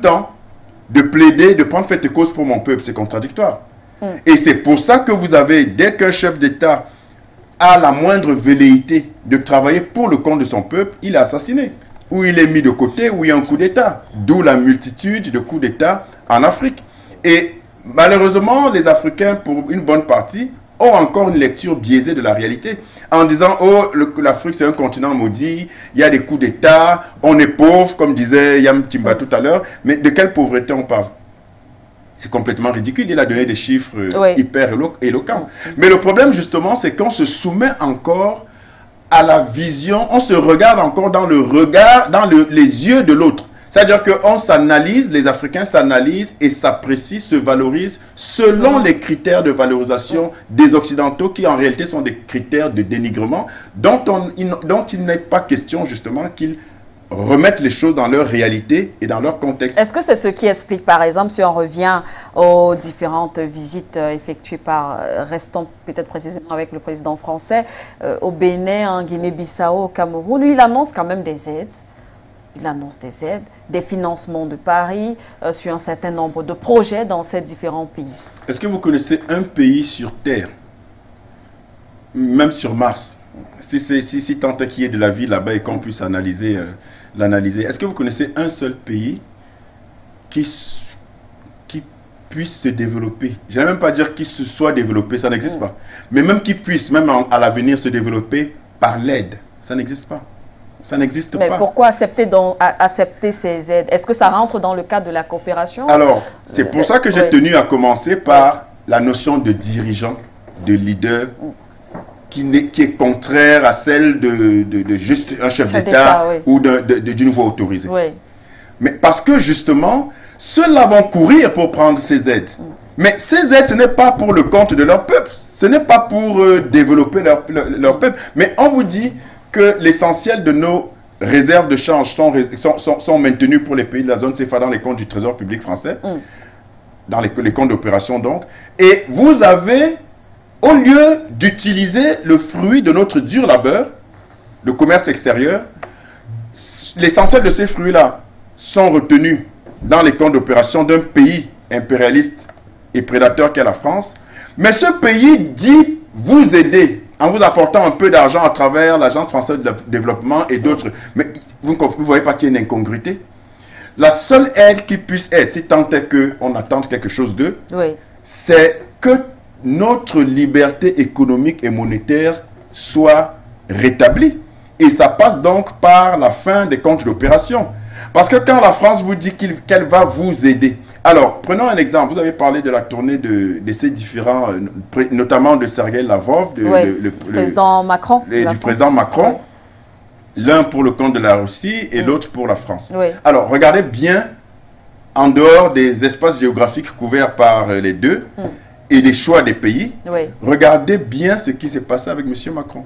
temps de plaider, de prendre fait et cause pour mon peuple. C'est contradictoire. Et c'est pour ça que vous avez, dès qu'un chef d'État a la moindre velléité de travailler pour le compte de son peuple, il est assassiné. Ou il est mis de côté, ou il y a un coup d'État. D'où la multitude de coups d'État en Afrique. Et malheureusement, les Africains, pour une bonne partie, ont encore une lecture biaisée de la réalité, en disant « Oh, l'Afrique, c'est un continent maudit, il y a des coups d'État, on est pauvre », comme disait Yam Timba tout à l'heure. Mais de quelle pauvreté on parle? C'est complètement ridicule. Il a donné des chiffres hyper éloquents. Mais le problème, justement, c'est qu'on se soumet encore à la vision, on se regarde encore dans le regard, dans les yeux de l'autre. C'est-à-dire qu'on s'analyse, les Africains s'analysent et s'apprécient, se valorisent selon les critères de valorisation des Occidentaux qui en réalité sont des critères de dénigrement dont il n'est pas question justement qu'ils remettent les choses dans leur réalité et dans leur contexte. Est-ce que c'est ce qui explique, par exemple, si on revient aux différentes visites effectuées par, restons peut-être précisément avec le président français, au Bénin, en Guinée-Bissau, au Cameroun, lui, il annonce quand même des aides. Il annonce des aides, des financements de Paris sur un certain nombre de projets dans ces différents pays. Est-ce que vous connaissez un pays sur Terre, même sur Mars, si tant est qu'il y ait de la vie là-bas et qu'on puisse l'analyser, est-ce que vous connaissez un seul pays qui puisse se développer? Je n'allais même pas dire qu'il se soit développé, ça n'existe pas. Mais même qu'il puisse, même à l'avenir, se développer par l'aide, ça n'existe pas. Ça n'existe pas. Mais pourquoi accepter ces aides? Est-ce que ça rentre dans le cadre de la coopération? Alors, c'est pour ça que j'ai tenu à commencer par la notion de dirigeant, de leader, qui est contraire à celle de juste un chef d'État ou d'une voie autorisée. Mais parce que justement, ceux-là vont courir pour prendre ces aides. Mais ces aides, ce n'est pas pour le compte de leur peuple. Ce n'est pas pour développer leur peuple. Mais on vous dit que l'essentiel de nos réserves de change sont maintenues pour les pays de la zone CFA dans les comptes du Trésor public français, dans les comptes d'opération donc. Et vous avez, au lieu d'utiliser le fruit de notre dur labeur, le commerce extérieur, l'essentiel de ces fruits-là sont retenus dans les comptes d'opération d'un pays impérialiste et prédateur qu'est la France. Mais ce pays dit vous aider en vous apportant un peu d'argent à travers l'Agence française de développement et d'autres. Mais vous ne voyez pas qu'il y a une incongruité? La seule aide qui puisse être, si tant est qu'on attende quelque chose d'eux, c'est que notre liberté économique et monétaire soit rétablie. Et ça passe donc par la fin des comptes d'opération. Parce que quand la France vous dit qu'elle va vous aider, alors prenons un exemple, vous avez parlé de la tournée de ces différents, notamment de Sergueï Lavrov, le président Macron, du président Macron, l'un pour le compte de la Russie et l'autre pour la France. Alors regardez bien, en dehors des espaces géographiques couverts par les deux et les choix des pays, regardez bien ce qui s'est passé avec M. Macron.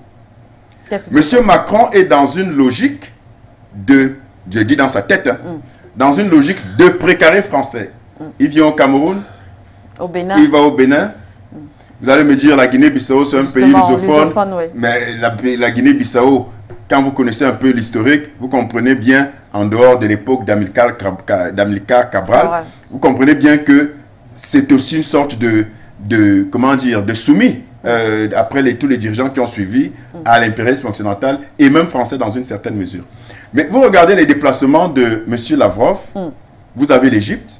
M. Macron est dans une logique de, je dis dans sa tête, dans une logique de précaré français. Il vient au Cameroun, il va au Bénin. Vous allez me dire, la Guinée-Bissau, c'est un pays lusophone. Mais la Guinée-Bissau, quand vous connaissez un peu l'historique, vous comprenez bien, en dehors de l'époque d'Amilcar Cabral, vous comprenez bien que c'est aussi une sorte de soumis, après tous les dirigeants qui ont suivi à l'impérialisme occidental et même français dans une certaine mesure. Mais vous regardez les déplacements de M. Lavrov, vous avez l'Égypte,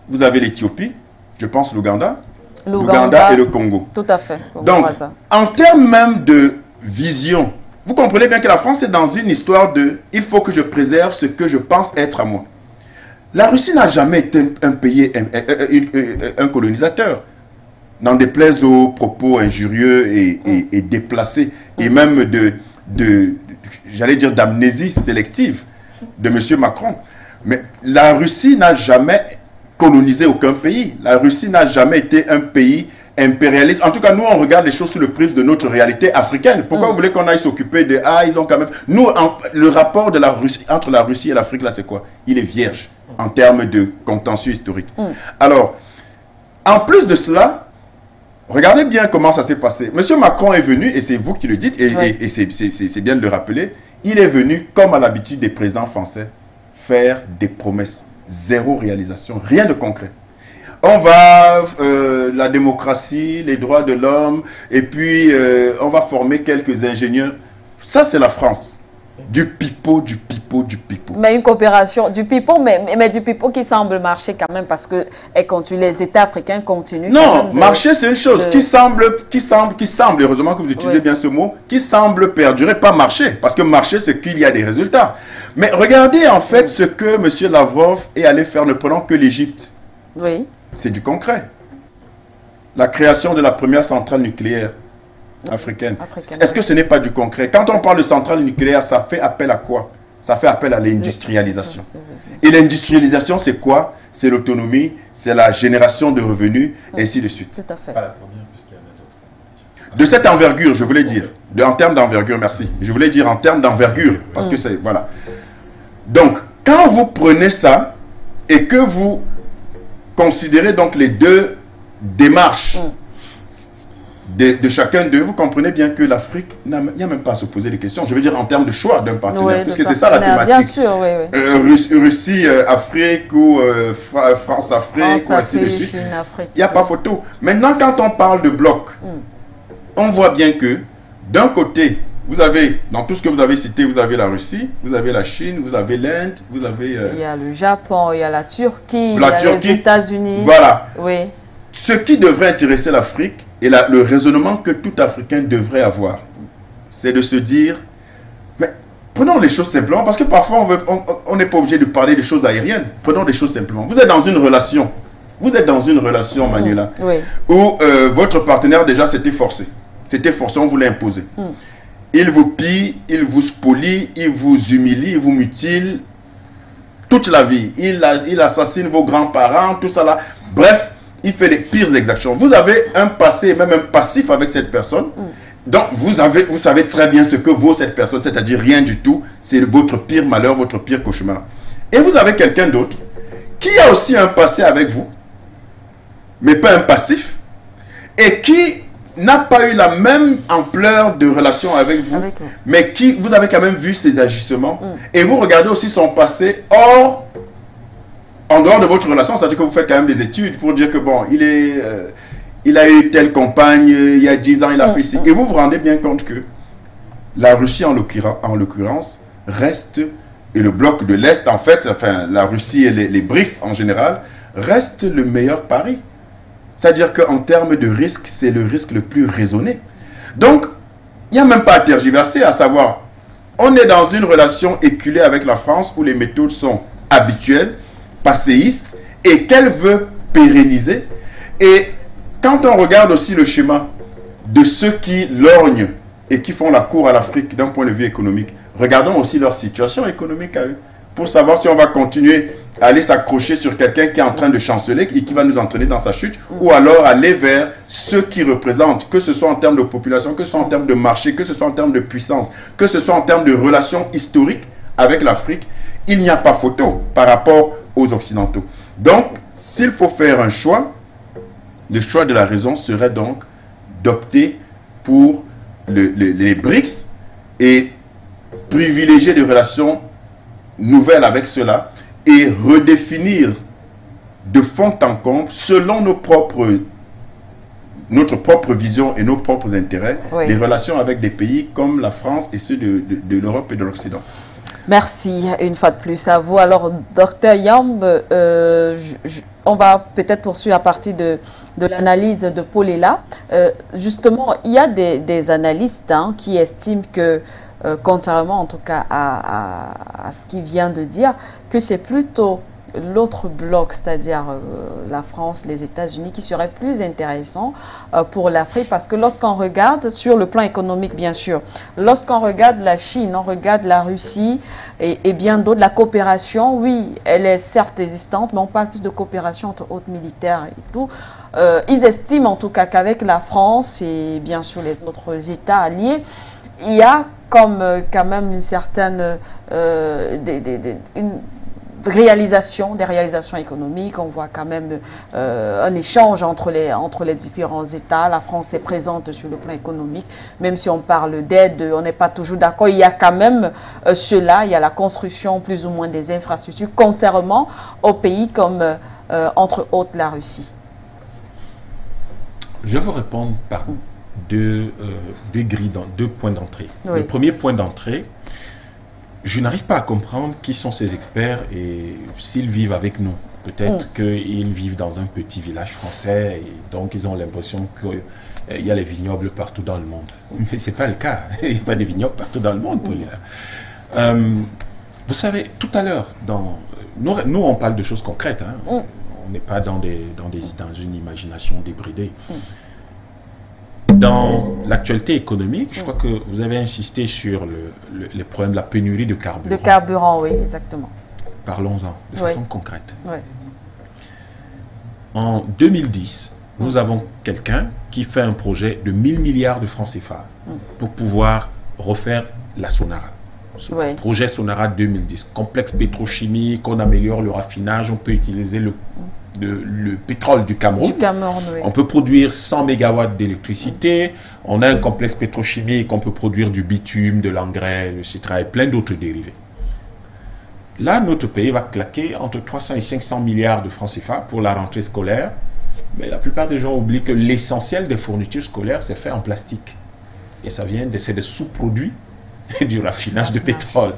vous avez l'Éthiopie, je pense l'Ouganda et le Congo. Tout à fait. Donc, en termes même de vision, vous comprenez bien que la France est dans une histoire de « il faut que je préserve ce que je pense être à moi ». La Russie n'a jamais été un pays, un colonisateur. N'en déplaise aux propos injurieux et déplacés, et même j'allais dire d'amnésie sélective de M. Macron. Mais la Russie n'a jamais colonisé aucun pays. La Russie n'a jamais été un pays impérialiste. En tout cas, nous, on regarde les choses sous le prisme de notre réalité africaine. Pourquoi vous voulez qu'on aille s'occuper de... Ah, ils ont quand même... Nous, le rapport de la Russie, entre la Russie et l'Afrique, là, c'est quoi? Il est vierge en termes de contentieux historique. Alors, en plus de cela, regardez bien comment ça s'est passé. Monsieur Macron est venu, et c'est vous qui le dites, et c'est bien de le rappeler, il est venu, comme à l'habitude des présidents français, faire des promesses. zéro réalisation, rien de concret. On va, la démocratie, les droits de l'homme, et puis on va former quelques ingénieurs. Ça, c'est la France. Du pipeau, du pipeau, du pipeau. Mais une coopération, du pipeau, mais du pipeau qui semble marcher quand même parce que les États africains continuent. Non, marcher c'est une chose qui semble, heureusement que vous utilisez bien ce mot, qui semble perdurer, pas marcher. Parce que marcher, c'est qu'il y a des résultats. Mais regardez en fait ce que M. Lavrov est allé faire, ne prenant que l'Égypte. Oui. C'est du concret. La création de la première centrale nucléaire africaine. Est-ce que ce n'est pas du concret? Quand on parle de centrale nucléaire, ça fait appel à quoi? Ça fait appel à l'industrialisation. Et l'industrialisation, c'est quoi? C'est l'autonomie, c'est la génération de revenus, ainsi de suite. Tout à fait. De cette envergure, je voulais dire, en termes d'envergure, merci. Je voulais dire en termes d'envergure, parce que c'est, voilà. Donc, quand vous prenez ça, et que vous considérez donc les deux démarches, de chacun d'eux, vous comprenez bien que l'Afrique, il n'y a même pas à se poser des questions. Je veux dire en termes de choix d'un partenaire, puisque c'est ça la thématique. Bien sûr, oui. Russie, Afrique ou France, Afrique, ou ainsi de suite. Il n'y a pas photo. Maintenant, quand on parle de bloc, on voit bien que d'un côté, vous avez, dans tout ce que vous avez cité, vous avez la Russie, vous avez la Chine, vous avez l'Inde, vous avez... il y a le Japon, il y a la Turquie, il y a les États-Unis. Voilà. Oui. Ce qui devrait intéresser l'Afrique, et le raisonnement que tout Africain devrait avoir, c'est de se dire, mais prenons les choses simplement, parce que parfois on n'est pas obligé de parler des choses aériennes. Prenons des choses simplement. Vous êtes dans une relation, Manuela, où votre partenaire déjà s'était forcé. C'était forcé, on vous l'a imposé. Il vous pille, il vous spolie, il vous humilie, il vous mutile toute la vie. Il assassine vos grands-parents, tout ça là. Bref, il fait les pires exactions. Vous avez un passé, même un passif avec cette personne. Donc, vous savez très bien ce que vaut cette personne, c'est-à-dire rien du tout. C'est votre pire malheur, votre pire cauchemar. Et vous avez quelqu'un d'autre qui a aussi un passé avec vous, mais pas un passif, et qui n'a pas eu la même ampleur de relation avec vous, mais qui, vous avez quand même vu ses agissements, et vous regardez aussi son passé en dehors de votre relation, c'est-à-dire que vous faites quand même des études pour dire que bon, il a eu telle compagne, il y a 10 ans, il a fait ci. Et vous vous rendez bien compte que la Russie, en l'occurrence, reste, et le bloc de l'Est, en fait, enfin, la Russie et les BRICS en général, reste le meilleur pari. C'est-à-dire qu'en termes de risque, c'est le risque le plus raisonné. Donc, il n'y a même pas à tergiverser, à savoir, on est dans une relation éculée avec la France où les méthodes sont habituelles, passéiste, et qu'elle veut pérenniser. Et quand on regarde aussi le schéma de ceux qui lorgnent et qui font la cour à l'Afrique d'un point de vue économique, regardons aussi leur situation économique à eux, pour savoir si on va continuer à aller s'accrocher sur quelqu'un qui est en train de chanceler et qui va nous entraîner dans sa chute, ou alors aller vers ceux qui représentent, que ce soit en termes de population, que ce soit en termes de marché, que ce soit en termes de puissance, que ce soit en termes de relations historiques avec l'Afrique. Il n'y a pas photo par rapport aux Occidentaux. Donc, s'il faut faire un choix, le choix de la raison serait donc d'opter pour les BRICS et privilégier des relations nouvelles avec cela et redéfinir de fond en comble, selon notre propre vision et nos propres intérêts, les relations avec des pays comme la France et ceux de l'Europe et de l'Occident. Merci une fois de plus à vous. Alors, Dr Yamb, on va peut-être poursuivre à partir de l'analyse de Paulela. Justement, il y a des analystes qui estiment que, contrairement en tout cas à ce qu'il vient de dire, que c'est plutôt l'autre bloc, c'est-à-dire la France, les États-Unis, qui serait plus intéressant pour l'Afrique, parce que lorsqu'on regarde, sur le plan économique bien sûr, lorsqu'on regarde la Chine, on regarde la Russie et bien d'autres, la coopération, oui, elle est certes existante, mais on parle plus de coopération entre hautes militaires et tout. Ils estiment en tout cas qu'avec la France et bien sûr les autres États alliés, il y a comme quand même une certaine des réalisations économiques. On voit quand même un échange entre les différents États. La France est présente sur le plan économique. Même si on parle d'aide, on n'est pas toujours d'accord. Il y a quand même cela, il y a la construction plus ou moins des infrastructures, contrairement aux pays comme, entre autres, la Russie. Je vais vous répondre par deux points d'entrée. Oui. Le premier point d'entrée, je n'arrive pas à comprendre qui sont ces experts et s'ils vivent avec nous. Peut-être qu'ils vivent dans un petit village français et donc ils ont l'impression qu'il y a les vignobles partout dans le monde. Mais ce n'est pas le cas. Il n'y a pas de vignobles partout dans le monde. Vous savez, tout à l'heure, nous on parle de choses concrètes. Hein. On n'est pas dans une imagination débridée. Dans l'actualité économique, je crois que vous avez insisté sur les problèmes de la pénurie de carburant. De carburant, oui, exactement. Parlons-en de façon concrète. Oui. En 2010, nous avons quelqu'un qui fait un projet de 1000 milliards de francs CFA pour pouvoir refaire la Sonara. Projet Sonara 2010, complexe pétrochimique, on améliore le raffinage, on peut utiliser le pétrole du Cameroun. Oui. On peut produire 100 MW d'électricité, on a un complexe pétrochimique, on peut produire du bitume, de l'engrais, etc. et plein d'autres dérivés. Là, notre pays va claquer entre 300 et 500 milliards de francs CFA pour la rentrée scolaire, mais la plupart des gens oublient que l'essentiel des fournitures scolaires, c'est fait en plastique. Et ça vient c'est des sous-produits du raffinage de pétrole.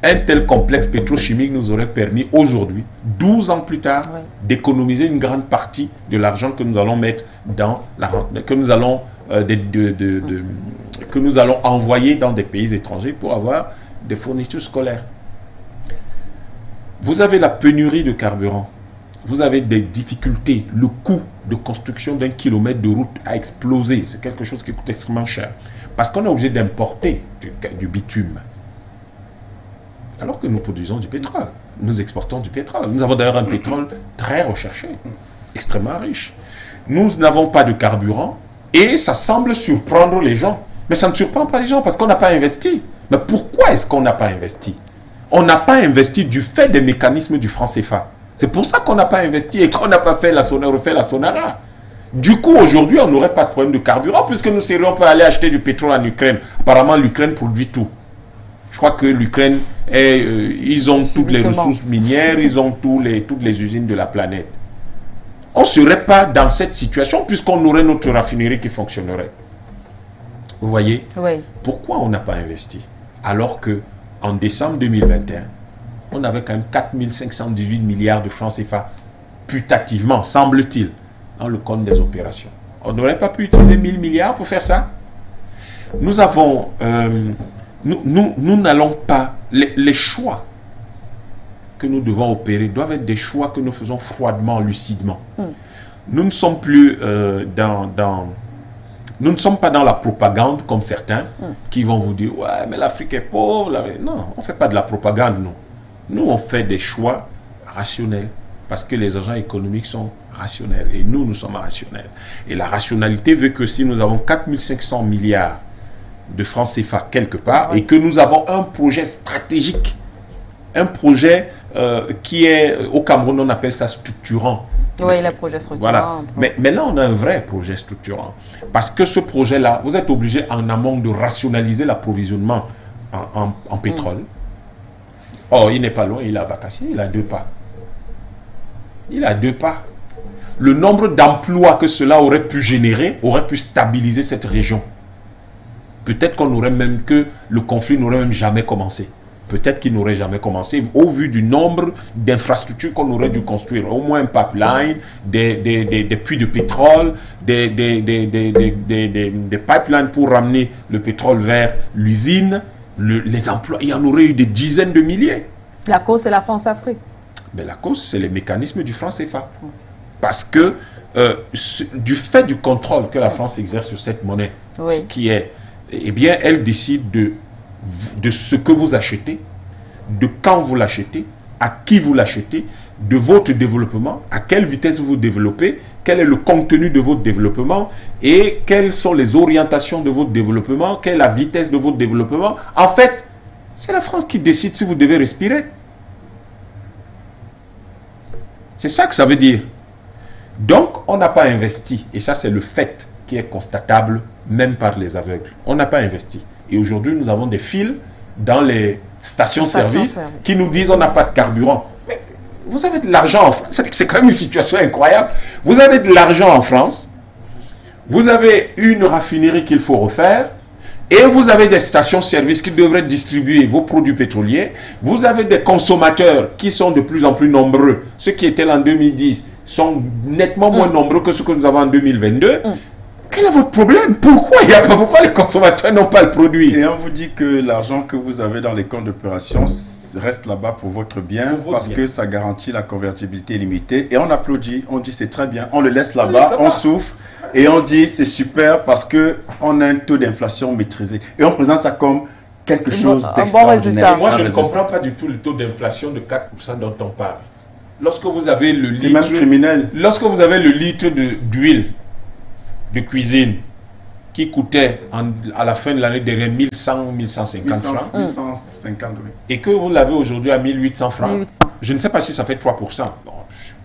Un tel complexe pétrochimique nous aurait permis aujourd'hui, 12 ans plus tard, d'économiser une grande partie de l'argent que nous allons mettre dans que nous allons envoyer dans des pays étrangers pour avoir des fournitures scolaires. Vous avez la pénurie de carburant. Vous avez des difficultés. Le coût de construction d'un kilomètre de route a explosé. C'est quelque chose qui coûte extrêmement cher. Parce qu'on est obligé d'importer du bitume. Alors que nous produisons du pétrole. Nous exportons du pétrole. Nous avons d'ailleurs un pétrole très recherché, extrêmement riche. Nous n'avons pas de carburant et ça semble surprendre les gens. Mais ça ne surprend pas les gens parce qu'on n'a pas investi. Mais pourquoi est-ce qu'on n'a pas investi? On n'a pas investi du fait des mécanismes du franc CFA. C'est pour ça qu'on n'a pas investi et qu'on n'a pas fait refait la Sonara. Du coup, aujourd'hui, on n'aurait pas de problème de carburant puisque nous serions pas aller acheter du pétrole en Ukraine. Apparemment, l'Ukraine produit tout. Je crois que l'Ukraine, ils ont toutes les ressources minières, ils ont toutes les usines de la planète. On ne serait pas dans cette situation puisqu'on aurait notre raffinerie qui fonctionnerait. Vous voyez? Oui. Pourquoi on n'a pas investi? Alors que en décembre 2021, on avait quand même 4518 milliards de francs CFA, putativement, semble-t-il, dans le compte des opérations. On n'aurait pas pu utiliser 1000 milliards pour faire ça? Nous avons... nous n'allons pas... Les choix que nous devons opérer doivent être des choix que nous faisons froidement, lucidement. Nous ne sommes plus nous ne sommes pas dans la propagande comme certains qui vont vous dire « Ouais, mais l'Afrique est pauvre. » Non, on ne fait pas de la propagande, nous. Nous, on fait des choix rationnels parce que les agents économiques sont rationnels et nous sommes rationnels. Et la rationalité veut que si nous avons 4500 milliards de francs CFA quelque part et que nous avons un projet stratégique, un projet qui est, au Cameroun, on appelle ça structurant. Oui, le projet structurant. Voilà. Mais là, on a un vrai projet structurant. Parce que ce projet-là, vous êtes obligé en amont de rationaliser l'approvisionnement en pétrole. Oh, il n'est pas loin, il est à Bakassi, il a 2 pas. Il a 2 pas. Le nombre d'emplois que cela aurait pu générer aurait pu stabiliser cette région. Peut-être qu'on aurait même que le conflit n'aurait même jamais commencé. Peut-être qu'il n'aurait jamais commencé au vu du nombre d'infrastructures qu'on aurait dû construire. Au moins un pipeline, des puits de pétrole, des pipelines pour ramener le pétrole vers l'usine, les emplois. Il y en aurait eu des dizaines de milliers. La cause, c'est la France-Afrique. Mais la cause, c'est les mécanismes du franc CFA. Parce que du fait du contrôle que la France exerce sur cette monnaie, qui est, eh bien, elle décide de ce que vous achetez, de quand vous l'achetez, à qui vous l'achetez, de votre développement, à quelle vitesse vous développez, quel est le contenu de votre développement et quelles sont les orientations de votre développement, quelle est la vitesse de votre développement. En fait, c'est la France qui décide si vous devez respirer. C'est ça que ça veut dire. Donc, on n'a pas investi. Et ça, c'est le fait qui est constatable, même par les aveugles. On n'a pas investi. Et aujourd'hui, nous avons des fils dans les stations-service qui nous disent on n'a pas de carburant. Mais vous avez de l'argent en France. C'est quand même une situation incroyable. Vous avez de l'argent en France. Vous avez une raffinerie qu'il faut refaire. Et vous avez des stations-service qui devraient distribuer vos produits pétroliers. Vous avez des consommateurs qui sont de plus en plus nombreux. Ceux qui étaient là en 2010 sont nettement moins nombreux que ceux que nous avons en 2022. Quel est votre problème? Pourquoi les consommateurs n'ont pas le produit? Et on vous dit que l'argent que vous avez dans les comptes d'opération reste là-bas pour votre bien, que ça garantit la convertibilité limitée. Et on applaudit, on dit c'est très bien, on le laisse là-bas, on souffle. Et on dit c'est super parce qu'on a un taux d'inflation maîtrisé. Et on présente ça comme quelque chose d'extraordinaire. Moi, je ne comprends pas du tout le taux d'inflation de 4% dont on parle. Lorsque vous avez le litre... C'est même criminel. Lorsque vous avez le litre d'huile de cuisine qui coûtait à la fin de l'année derrière 1100 1150 francs. 1150, oui. Et que vous l'avez aujourd'hui à 1800 francs. 1800. Je ne sais pas si ça fait 3%. Bon,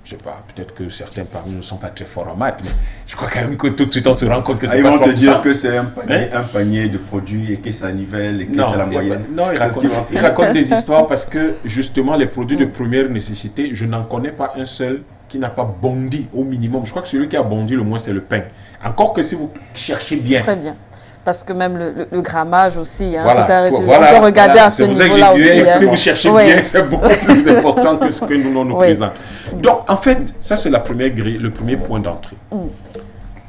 je ne sais pas, peut-être que certains parmi nous ne sont pas très forts en maths, mais je crois quand même que tout de suite on se rend compte que c'est pas 3%. Ils vont te dire que c'est un panier de produits et que ça nivelle et que c'est la moyenne. Non, ils racontent des histoires parce que justement les produits de première nécessité, je n'en connais pas un seul qui n'a pas bondi au minimum. Je crois que celui qui a bondi le moins c'est le pain. Encore que si vous cherchez bien. Très bien. Parce que même le grammage aussi, hein, voilà, on peut regarder à ce niveau-là aussi. Si vous cherchez bien, c'est beaucoup plus important que ce que nous présente. Donc, en fait, ça c'est la première grille, le premier point d'entrée.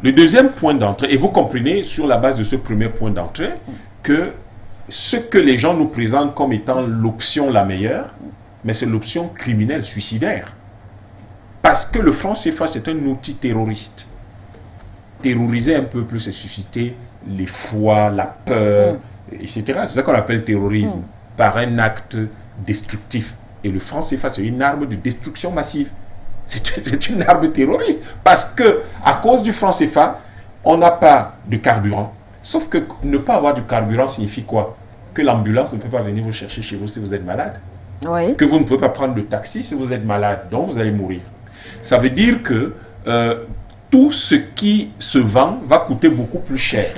Le deuxième point d'entrée, et vous comprenez sur la base de ce premier point d'entrée, que ce que les gens nous présentent comme étant l'option la meilleure, mais c'est l'option criminelle, suicidaire. Parce que le franc CFA, c'est un outil terroriste. Terroriser un peuple, c'est susciter l'effroi, la peur, etc. C'est ça qu'on appelle terrorisme, par un acte destructif. Et le franc CFA, c'est une arme de destruction massive. C'est une arme terroriste. Parce que, à cause du franc CFA, on n'a pas de carburant. Sauf que ne pas avoir du carburant signifie quoi? Que l'ambulance ne peut pas venir vous chercher chez vous si vous êtes malade. Oui. Que vous ne pouvez pas prendre de taxi si vous êtes malade, donc vous allez mourir. Ça veut dire que tout ce qui se vend va coûter beaucoup plus cher.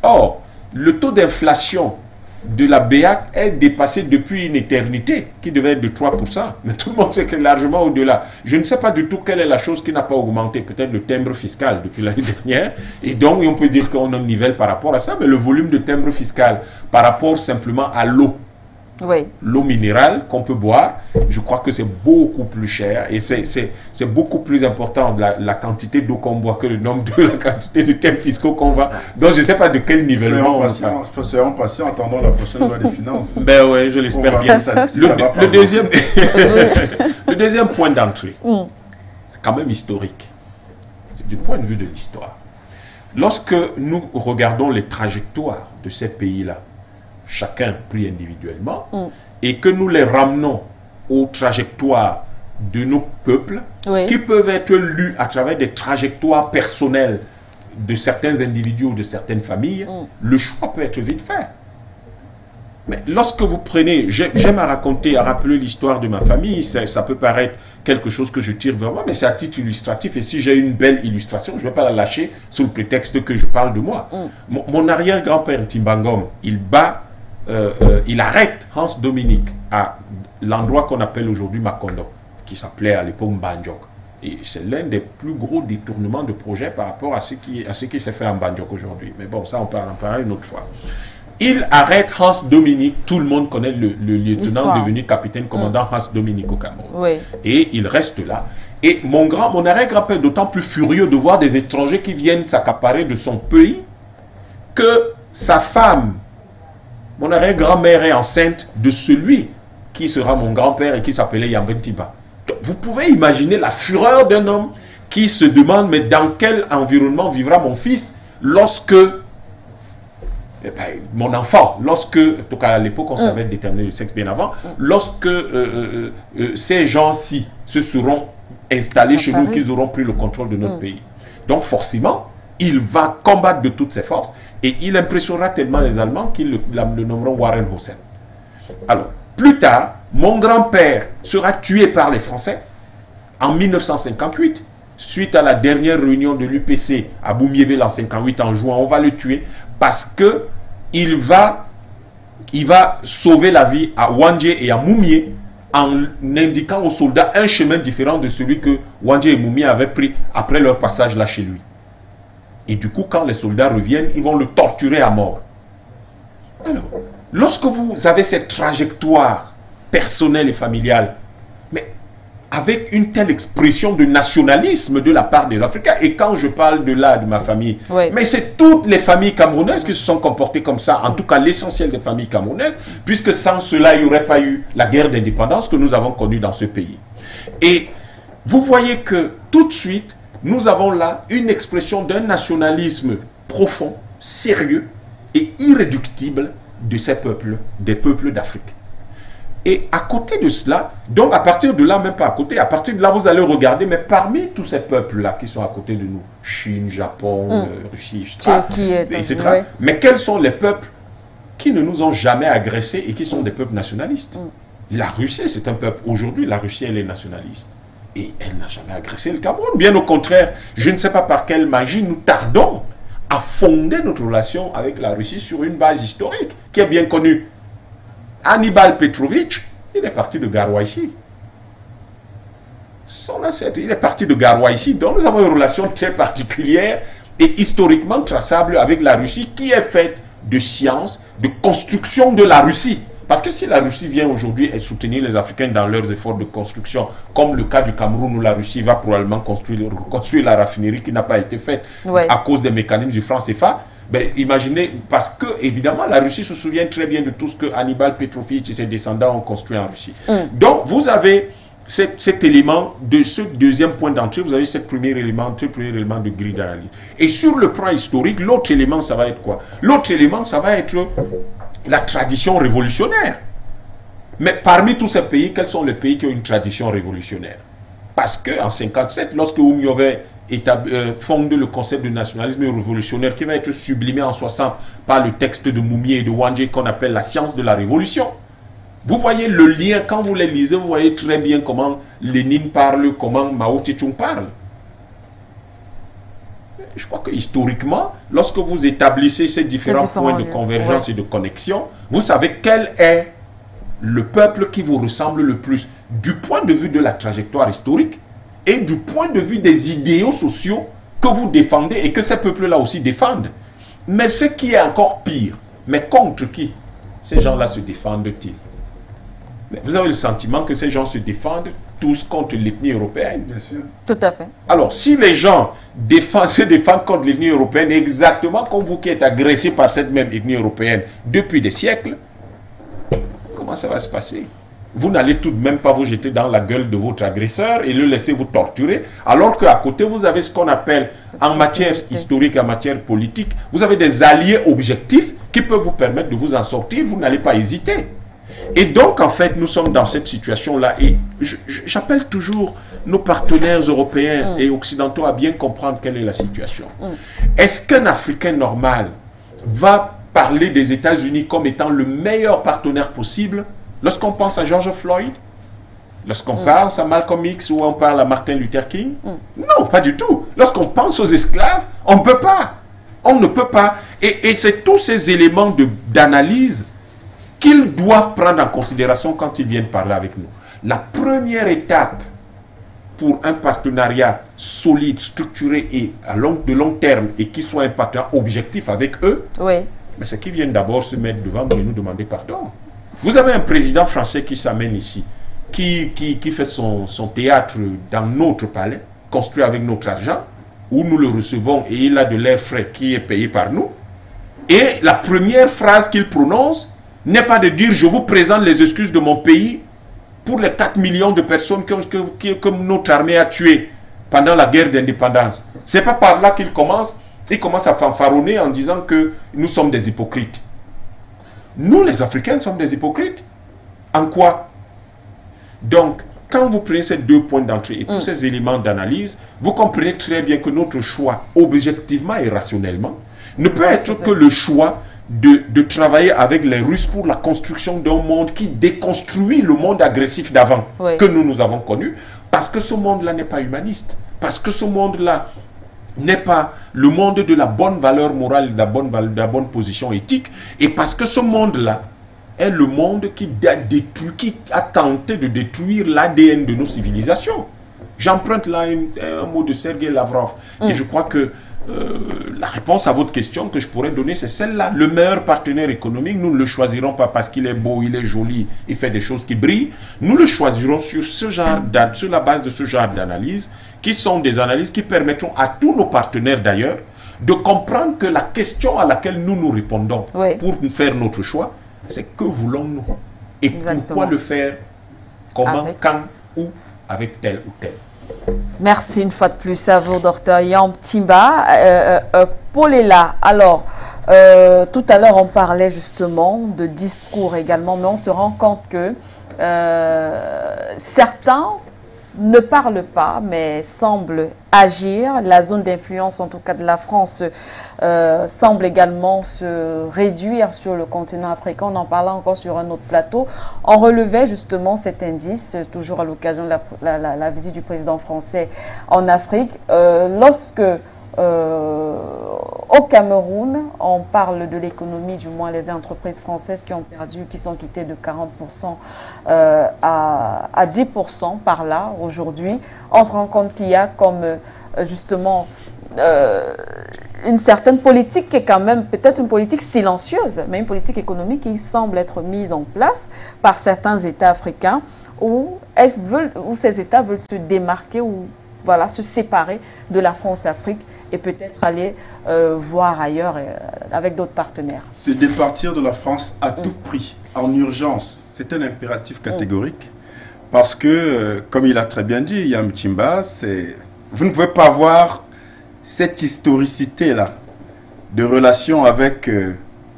Or, le taux d'inflation de la BEAC est dépassé depuis une éternité, qui devait être de 3%. Mais tout le monde sait que largement au-delà. Je ne sais pas du tout quelle est la chose qui n'a pas augmenté. Peut-être le timbre fiscal depuis l'année dernière. Et donc, on peut dire qu'on a un nivelle par rapport à ça. Mais le volume de timbre fiscal par rapport simplement à l'eau, l'eau minérale qu'on peut boire, je crois que c'est beaucoup plus cher et c'est beaucoup plus important la quantité d'eau qu'on boit que le nombre de la quantité de thèmes fiscaux qu'on va. Donc je ne sais pas de quel nivellement on va. Soyons patients, attendons la prochaine loi des finances. Ben oui, je l'espère bien. Le deuxième point d'entrée, c'est quand même historique. C'est du point de vue de l'histoire. Lorsque nous regardons les trajectoires de ces pays-là, chacun pris individuellement, et que nous les ramenons aux trajectoires de nos peuples, qui peuvent être lus à travers des trajectoires personnelles de certains individus ou de certaines familles, le choix peut être vite fait. Mais lorsque vous prenez, j'aime à rappeler l'histoire de ma famille, ça peut paraître quelque chose que je tire vraiment, mais c'est à titre illustratif, et si j'ai une belle illustration, je ne vais pas la lâcher sous le prétexte que je parle de moi. Mon arrière-grand-père Timbangom, il arrête Hans Dominique à l'endroit qu'on appelle aujourd'hui Macondo, qui s'appelait à l'époque Mbandjok. Et c'est l'un des plus gros détournements de projet par rapport à ce qui s'est fait en Mbandjok aujourd'hui. Mais bon, ça on peut en parler une autre fois. Il arrête Hans Dominique, tout le monde connaît le lieutenant devenu capitaine commandant Hans Dominique au Cameroun. Et il reste là. Et mon arrière-grand-père est d'autant plus furieux de voir des étrangers qui viennent s'accaparer de son pays que sa femme, mon arrière-grand-mère, est enceinte de celui qui sera mon grand-père et qui s'appelait Yambentiba. Vous pouvez imaginer la fureur d'un homme qui se demande, mais dans quel environnement vivra mon fils lorsque, mon enfant, lorsque, en tout cas à l'époque on savait déterminer le sexe bien avant, lorsque ces gens-ci se seront installés chez nous, qu'ils auront pris le contrôle de notre pays. Donc forcément, il va combattre de toutes ses forces et il impressionnera tellement les Allemands qu'ils le nommeront Warren Hussein. Alors, plus tard, Mon grand-père sera tué par les Français en 1958, suite à la dernière réunion de l'UPC à Boumiével en 58 en juin. On va le tuer parce que il va sauver la vie à Wandje et à Moumié en indiquant aux soldats un chemin différent de celui que Wandje et Moumié avaient pris après leur passage là chez lui. Et du coup, quand les soldats reviennent, ils vont le torturer à mort. Alors, lorsque vous avez cette trajectoire personnelle et familiale, mais avec une telle expression de nationalisme de la part des Africains, et quand je parle de là, de ma famille, oui, mais c'est toutes les familles camerounaises qui se sont comportées comme ça, en tout cas l'essentiel des familles camerounaises, puisque sans cela, il n'y aurait pas eu la guerre d'indépendance que nous avons connue dans ce pays. Et vous voyez que tout de suite, nous avons là une expression d'un nationalisme profond, sérieux et irréductible de ces peuples, des peuples d'Afrique. Et à côté de cela, donc à partir de là, même pas à côté, à partir de là, vous allez regarder, mais parmi tous ces peuples-là qui sont à côté de nous, Chine, Japon, Russie, etc., ouais, mais quels sont les peuples qui ne nous ont jamais agressés et qui sont des peuples nationalistes? La Russie, c'est un peuple, aujourd'hui, la Russie, elle est nationaliste. Et elle n'a jamais agressé le Cameroun. Bien au contraire, je ne sais pas par quelle magie nous tardons à fonder notre relation avec la Russie sur une base historique qui est bien connue. Hannibal Petrovitch, il est parti de Garwaïchi. Son ancêtre, il est parti de Garwaïchi. Donc nous avons une relation très particulière et historiquement traçable avec la Russie qui est faite de science, de construction de la Russie. Parce que si la Russie vient aujourd'hui et soutenir les Africains dans leurs efforts de construction, comme le cas du Cameroun où la Russie va probablement construire la raffinerie qui n'a pas été faite à cause des mécanismes du franc CFA, ben, imaginez, parce que évidemment la Russie se souvient très bien de tout ce que Hannibal Petrovitch et ses descendants ont construit en Russie. Donc vous avez cet élément, de ce deuxième point d'entrée, vous avez ce premier élément de grille d'analyse. Et sur le plan historique, l'autre élément, ça va être quoi? L'autre élément, ça va être la tradition révolutionnaire. Mais parmi tous ces pays, quels sont les pays qui ont une tradition révolutionnaire? Parce qu'en 1957, lorsque Oumiové fonde le concept de nationalisme révolutionnaire qui va être sublimé en 60 par le texte de Moumié et de Wandje qu'on appelle la science de la révolution. Vous voyez le lien, quand vous les lisez, vous voyez très bien comment Lénine parle, comment Mao Tse-tung parle. Je crois que historiquement, lorsque vous établissez ces différents points de convergence et de connexion, vous savez quel est le peuple qui vous ressemble le plus du point de vue de la trajectoire historique et du point de vue des idéaux sociaux que vous défendez et que ces peuples-là aussi défendent. Mais ce qui est encore pire, mais contre qui ces gens-là se défendent-ils? Vous avez le sentiment que ces gens se défendent tous contre l'ethnie européenne. Bien sûr. Tout à fait. Alors, si les gens se défendent contre l'ethnie européenne, exactement comme vous qui êtes agressé par cette même ethnie européenne depuis des siècles, comment ça va se passer? Vous n'allez tout de même pas vous jeter dans la gueule de votre agresseur et le laisser vous torturer, alors qu'à côté, vous avez ce qu'on appelle, en matière historique, en matière politique, vous avez des alliés objectifs qui peuvent vous permettre de vous en sortir, vous n'allez pas hésiter. Et donc, en fait, nous sommes dans cette situation-là et j'appelle toujours nos partenaires européens et occidentaux à bien comprendre quelle est la situation. Est-ce qu'un Africain normal va parler des États-Unis comme étant le meilleur partenaire possible lorsqu'on pense à George Floyd? Lorsqu'on pense à Malcolm X ou on parle à Martin Luther King? Non, pas du tout. Lorsqu'on pense aux esclaves, on ne peut pas. On ne peut pas. Et c'est tous ces éléments d'analyse qu'ils doivent prendre en considération quand ils viennent parler avec nous. La première étape pour un partenariat solide, structuré et de long terme et qui soit un partenariat objectif avec eux, mais c'est qu'ils viennent d'abord se mettre devant nous et nous demander pardon. Vous avez un président français qui s'amène ici, qui fait son théâtre dans notre palais, construit avec notre argent, où nous le recevons et il a de l'air frais qui est payé par nous. Et la première phrase qu'il prononce n'est pas de dire « je vous présente les excuses de mon pays pour les 4 millions de personnes que notre armée a tuées pendant la guerre d'indépendance ». Ce n'est pas par là qu'il commence. Il commence à fanfaronner en disant que nous sommes des hypocrites. Nous, les Africains, sommes des hypocrites. En quoi? Donc, quand vous prenez ces deux points d'entrée et tous ces éléments d'analyse, vous comprenez très bien que notre choix, objectivement et rationnellement, ne peut être que le choix de travailler avec les Russes pour la construction d'un monde qui déconstruit le monde agressif d'avant que nous avons connu, parce que ce monde-là n'est pas humaniste, parce que ce monde-là n'est pas le monde de la bonne valeur morale, de la bonne position éthique, et parce que ce monde-là est le monde qui a tenté de détruire l'ADN de nos civilisations. J'emprunte là un mot de Sergei Lavrov, et je crois que la réponse à votre question que je pourrais donner, c'est celle-là. Le meilleur partenaire économique, nous ne le choisirons pas parce qu'il est beau, il est joli, il fait des choses qui brillent. Nous le choisirons sur la base de ce genre d'analyse, qui sont des analyses qui permettront à tous nos partenaires d'ailleurs de comprendre que la question à laquelle nous nous répondons pour faire notre choix, c'est que voulons-nous et pourquoi le faire, comment, quand, où, avec tel ou tel. Merci une fois de plus à vous, Dr Yam Timba. Paulela, alors, tout à l'heure on parlait justement de discours également, mais on se rend compte que certains ne parlent pas, mais semblent agir. La zone d'influence, en tout cas de la France, semble également se réduire sur le continent africain. On en parlait encore sur un autre plateau. On relevait justement cet indice, toujours à l'occasion de la visite du président français en Afrique. Lorsque au Cameroun, on parle de l'économie, du moins les entreprises françaises qui sont quittées de 40% à 10% par là aujourd'hui. On se rend compte qu'il y a comme justement une certaine politique qui est quand même peut-être une politique silencieuse, mais une politique économique qui semble être mise en place par certains États africains où ces États veulent se démarquer ou voilà, se séparer de la France-Afrique et peut-être aller voir ailleurs avec d'autres partenaires. Se départir de la France à tout prix, en urgence, c'est un impératif catégorique. Parce que, comme il a très bien dit, Yam Timba, vous ne pouvez pas avoir cette historicité-là de relation avec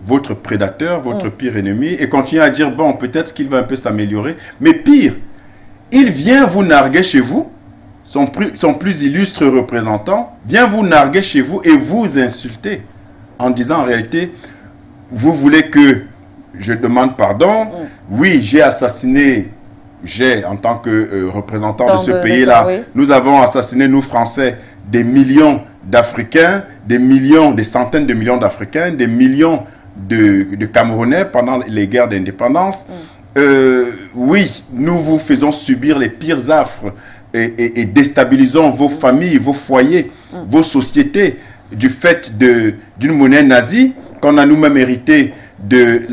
votre prédateur, votre pire ennemi, et continuer à dire, bon, peut-être qu'il va un peu s'améliorer. Mais pire, il vient vous narguer chez vous, son plus illustre représentant vient vous narguer chez vous et vous insulter en disant en réalité, vous voulez que je demande pardon, oui, j'ai assassiné, en tant que représentant de ce pays-là, nous avons assassiné, nous Français, des millions d'Africains, des centaines de millions d'Africains, des millions de Camerounais pendant les guerres d'indépendance. Oui, nous vous faisons subir les pires affres et déstabilisons vos familles, vos foyers, vos sociétés du fait d'une monnaie nazie qu'on a nous-mêmes hérité de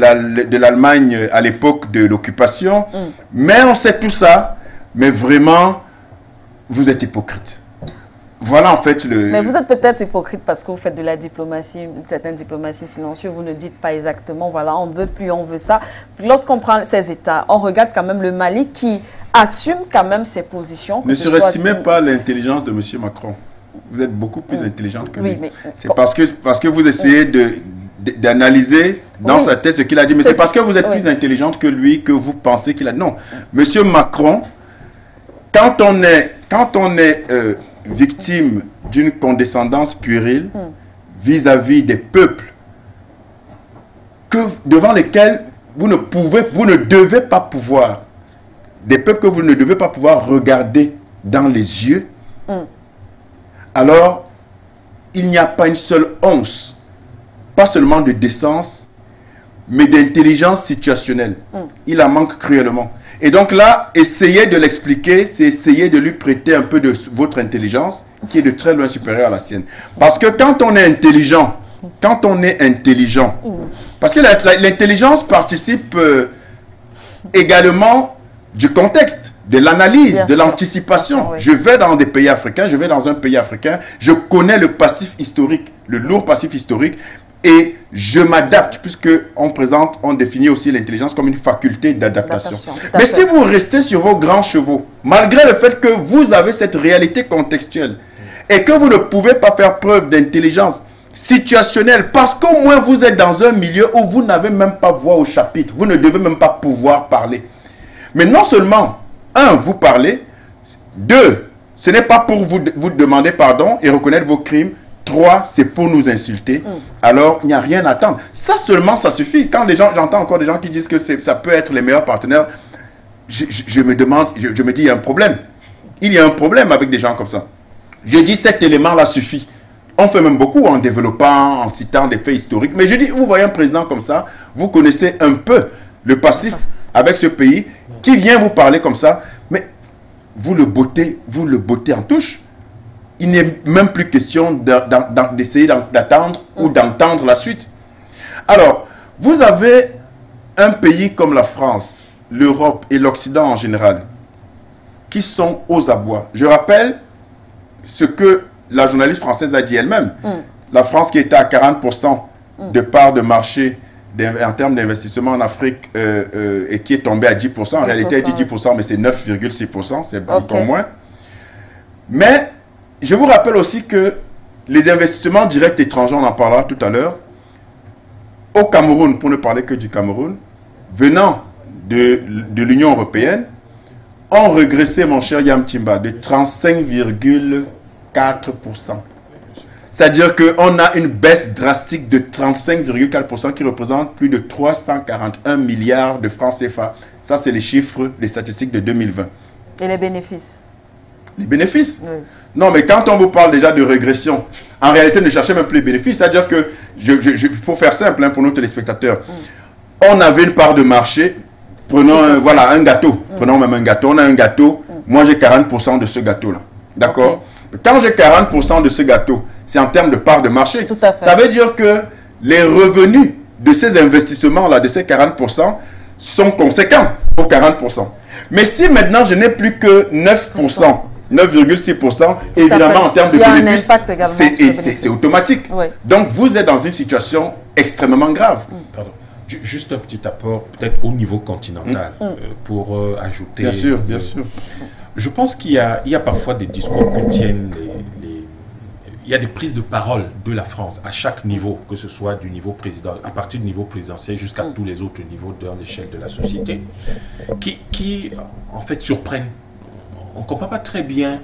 l'Allemagne à l'époque de l'occupation. Mais on sait tout ça, mais vraiment, vous êtes hypocrite. Voilà en fait le... Mais vous êtes peut-être hypocrite parce que vous faites de la diplomatie, une certaine diplomatie silencieuse, vous ne dites pas exactement, voilà, on ne veut plus, on veut ça. Lorsqu'on prend ces États, on regarde quand même le Mali qui assume quand même ses positions. Ne surestimez pas l'intelligence de M. Macron. Vous êtes beaucoup plus intelligente que lui. Oui, c'est parce que vous essayez d'analyser dans sa tête ce qu'il a dit, mais c'est parce que vous êtes plus intelligente que lui que vous pensez qu'il a... Non, M. Macron, quand on est victime d'une condescendance puérile vis-à-vis des peuples devant lesquels vous ne devez pas pouvoir, des peuples que vous ne devez pas pouvoir regarder dans les yeux, alors il n'y a pas une seule once, pas seulement de décence, mais d'intelligence situationnelle. Il en manque cruellement. Et donc là, essayer de l'expliquer, c'est essayer de lui prêter un peu de votre intelligence, qui est de très loin supérieure à la sienne. Parce que quand on est intelligent, parce que l'intelligence participe également du contexte, de l'analyse, de l'anticipation. Je vais dans des pays africains, je vais dans un pays africain, je connais le passif historique, le lourd passif historique, et je m'adapte, puisque on définit aussi l'intelligence comme une faculté d'adaptation. Mais si vous restez sur vos grands chevaux, malgré le fait que vous avez cette réalité contextuelle, et que vous ne pouvez pas faire preuve d'intelligence situationnelle, parce qu'au moins vous êtes dans un milieu où vous n'avez même pas voix au chapitre, vous ne devez même pas pouvoir parler. Mais non seulement, vous parlez, 2, ce n'est pas pour vous demander pardon et reconnaître vos crimes, 3, c'est pour nous insulter. Alors, il n'y a rien à attendre. Ça seulement, ça suffit. Quand j'entends encore des gens qui disent que ça peut être les meilleurs partenaires, je me demande, je me dis, il y a un problème. Il y a un problème avec des gens comme ça. Je dis, cet élément-là suffit. On fait même beaucoup en développant, en citant des faits historiques. Mais je dis, vous voyez un président comme ça, vous connaissez un peu le passif avec ce pays, qui vient vous parler comme ça, mais vous le bottez en touche. Il n'est même plus question d'essayer d'attendre ou d'entendre la suite. Alors, vous avez un pays comme la France, l'Europe et l'Occident en général, qui sont aux abois. Je rappelle ce que la journaliste française a dit elle-même. La France qui était à 40% de part de marché en termes d'investissement en Afrique et qui est tombée à 10%. En réalité, elle dit 10%, mais c'est 9,6%, c'est encore moins. Mais je vous rappelle aussi que les investissements directs étrangers, on en parlera tout à l'heure, au Cameroun, pour ne parler que du Cameroun, venant de l'Union européenne, ont régressé, mon cher Yam Timba, de 35,4%. C'est-à-dire qu'on a une baisse drastique de 35,4% qui représente plus de 341 milliards de francs CFA. Ça, c'est les chiffres, les statistiques de 2020. Et les bénéfices? Les bénéfices? Oui. Non, mais quand on vous parle déjà de régression, en réalité, ne cherchez même plus les bénéfices. C'est-à-dire que, pour faire simple pour nos téléspectateurs, on avait une part de marché, prenons un gâteau, prenons même un gâteau, on a un gâteau, moi j'ai 40% de ce gâteau-là. D'accord? Quand j'ai 40% de ce gâteau, c'est en termes de part de marché. Tout à fait. Ça veut dire que les revenus de ces investissements-là, de ces 40%, sont conséquents aux 40%. Mais si maintenant je n'ai plus que 9%, 9,6%, évidemment en termes de bénéfices, c'est automatique. Oui. Donc vous êtes dans une situation extrêmement grave. Pardon. Juste un petit apport, peut-être au niveau continental, pour ajouter... Bien sûr, bien sûr. Je pense qu'il y a parfois des discours que tiennent il y a des prises de parole de la France à chaque niveau, que ce soit du niveau à partir du niveau présidentiel jusqu'à tous les autres niveaux de l'échelle de la société, qui en fait surprennent. On ne comprend pas très bien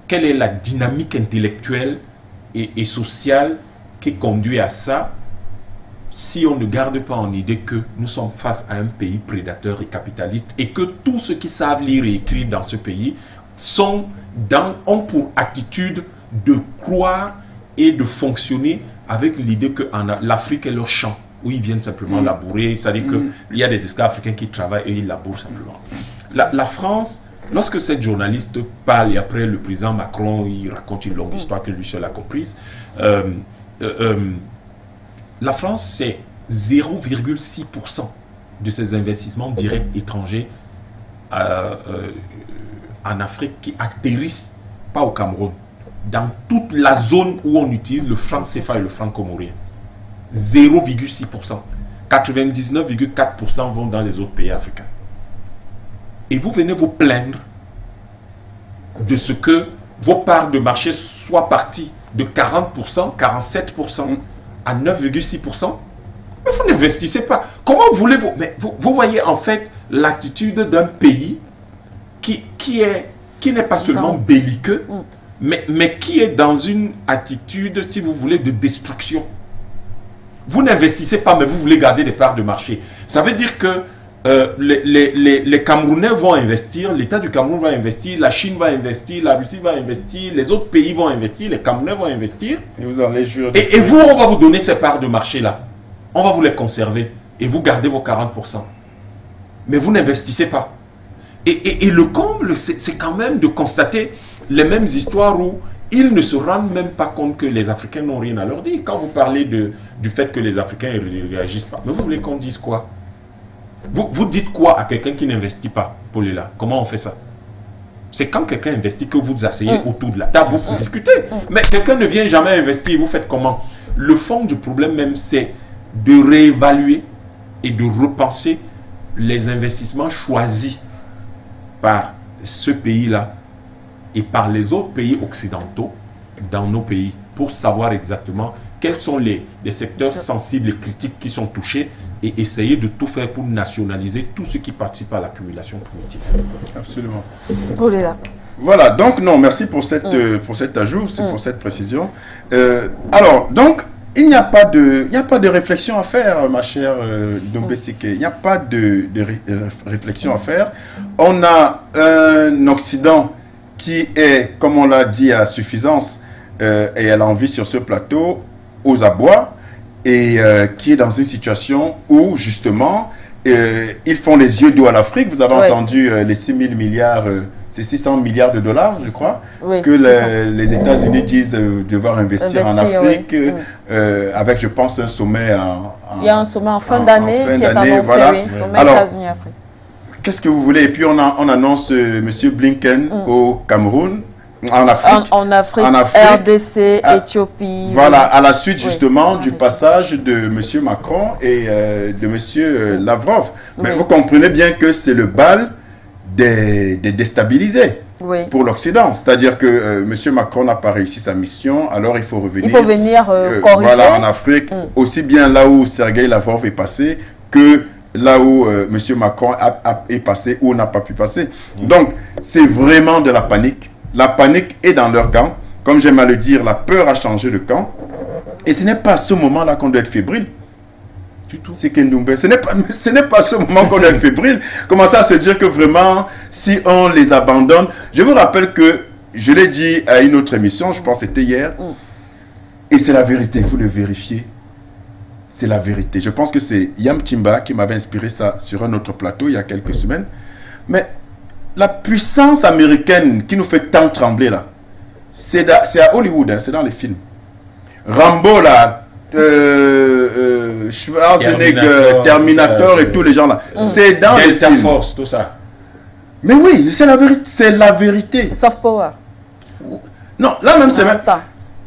quelle est la dynamique intellectuelle et sociale qui conduit à ça, si on ne garde pas en idée que nous sommes face à un pays prédateur et capitaliste et que tous ceux qui savent lire et écrire dans ce pays ont pour attitude de croire et de fonctionner avec l'idée que l'Afrique est leur champ, où ils viennent simplement labourer, c'est-à-dire qu'il y a des esclaves africains qui travaillent et ils labourent simplement. La France, lorsque cette journaliste parle et après le président Macron, il raconte une longue histoire que lui seul a comprise, la France, c'est 0,6% de ses investissements directs étrangers en Afrique qui atterrissent pas au Cameroun, dans toute la zone où on utilise le franc CFA et le franc comorien. 0,6%. 99,4% vont dans les autres pays africains. Et vous venez vous plaindre de ce que vos parts de marché soient parties de 40%, 47%, à 9,6%, mais vous n'investissez pas. Comment voulez-vous? Mais vous voyez en fait l'attitude d'un pays qui n'est pas seulement belliqueux, mais qui est dans une attitude, si vous voulez, de destruction. Vous n'investissez pas, mais vous voulez garder des parts de marché. Ça veut dire que les Camerounais vont investir, l'État du Cameroun va investir, la Chine va investir, la Russie va investir, les autres pays vont investir, les Camerounais vont investir. Et vous allez jurer. Et vous, on va vous donner ces parts de marché-là. On va vous les conserver et vous gardez vos 40%. Mais vous n'investissez pas. Et le comble, c'est quand même de constater les mêmes histoires où ils ne se rendent même pas compte que les Africains n'ont rien à leur dire. Quand vous parlez du fait que les Africains ne réagissent pas, mais vous voulez qu'on dise quoi? Vous dites quoi à quelqu'un qui n'investit pas, Paulina? Comment on fait ça? C'est quand quelqu'un investit que vous asseyez autour de la table, vous discutez. Mais quelqu'un ne vient jamais investir, vous faites comment? Le fond du problème même, c'est de réévaluer et de repenser les investissements choisis par ce pays-là et par les autres pays occidentaux dans nos pays pour savoir exactement quels sont les secteurs sensibles et critiques qui sont touchés et essayer de tout faire pour nationaliser tout ce qui participe à l'accumulation primitive. Absolument. Paulina. Voilà, donc non, merci pour cet ajout, pour cette précision. Alors, donc, il n'y a pas de réflexion à faire, ma chère Dombesike. Il n'y a pas de réflexion à faire. On a un Occident qui est, comme on l'a dit, à suffisance et elle a envie sur ce plateau, aux abois, et qui est dans une situation où, justement, ils font les yeux doux à l'Afrique. Vous avez entendu les 6 000 milliards, c'est 600 milliards de dollars, je crois, que les États-Unis disent devoir investir en Afrique, avec, je pense, un sommet il y a un sommet en fin d'année qui est annoncé, voilà. Sommet Alors, États-Unis-Afrique. Qu'est-ce que vous voulez? Et puis, on annonce M. Blinken au Cameroun, en Afrique. En Afrique, RDC, Éthiopie. Voilà, à la suite justement du passage de M. Macron et de M. Lavrov. Mais vous comprenez bien que c'est le bal des déstabilisés pour l'Occident. C'est-à-dire que M. Macron n'a pas réussi sa mission, alors il faut revenir. Il faut venir corriger. Voilà, en Afrique, aussi bien là où Sergueï Lavrov est passé que là où M. Macron est passé ou n'a pas pu passer. Donc, c'est vraiment de la panique. La panique est dans leur camp. Comme j'aime à le dire, la peur a changé de camp. Et ce n'est pas à ce moment-là qu'on doit être fébrile. Du tout. C'est Kendoumbe. Ce n'est pas à ce moment qu'on doit être fébrile. Commencer à se dire que vraiment, si on les abandonne... Je vous rappelle que, je l'ai dit à une autre émission, je pense que c'était hier, et c'est la vérité, il faut le vérifier. C'est la vérité. Je pense que c'est Yam Timba qui m'avait inspiré ça sur un autre plateau il y a quelques semaines. Mais la puissance américaine qui nous fait tant trembler là, c'est à Hollywood, hein, c'est dans les films. Rambo là, Schwarzenegger, Terminator et tous les gens là, c'est dans les films. Force, tout ça. Mais oui, c'est la vérité. C'est la vérité. Soft power. Non, là même c'est même...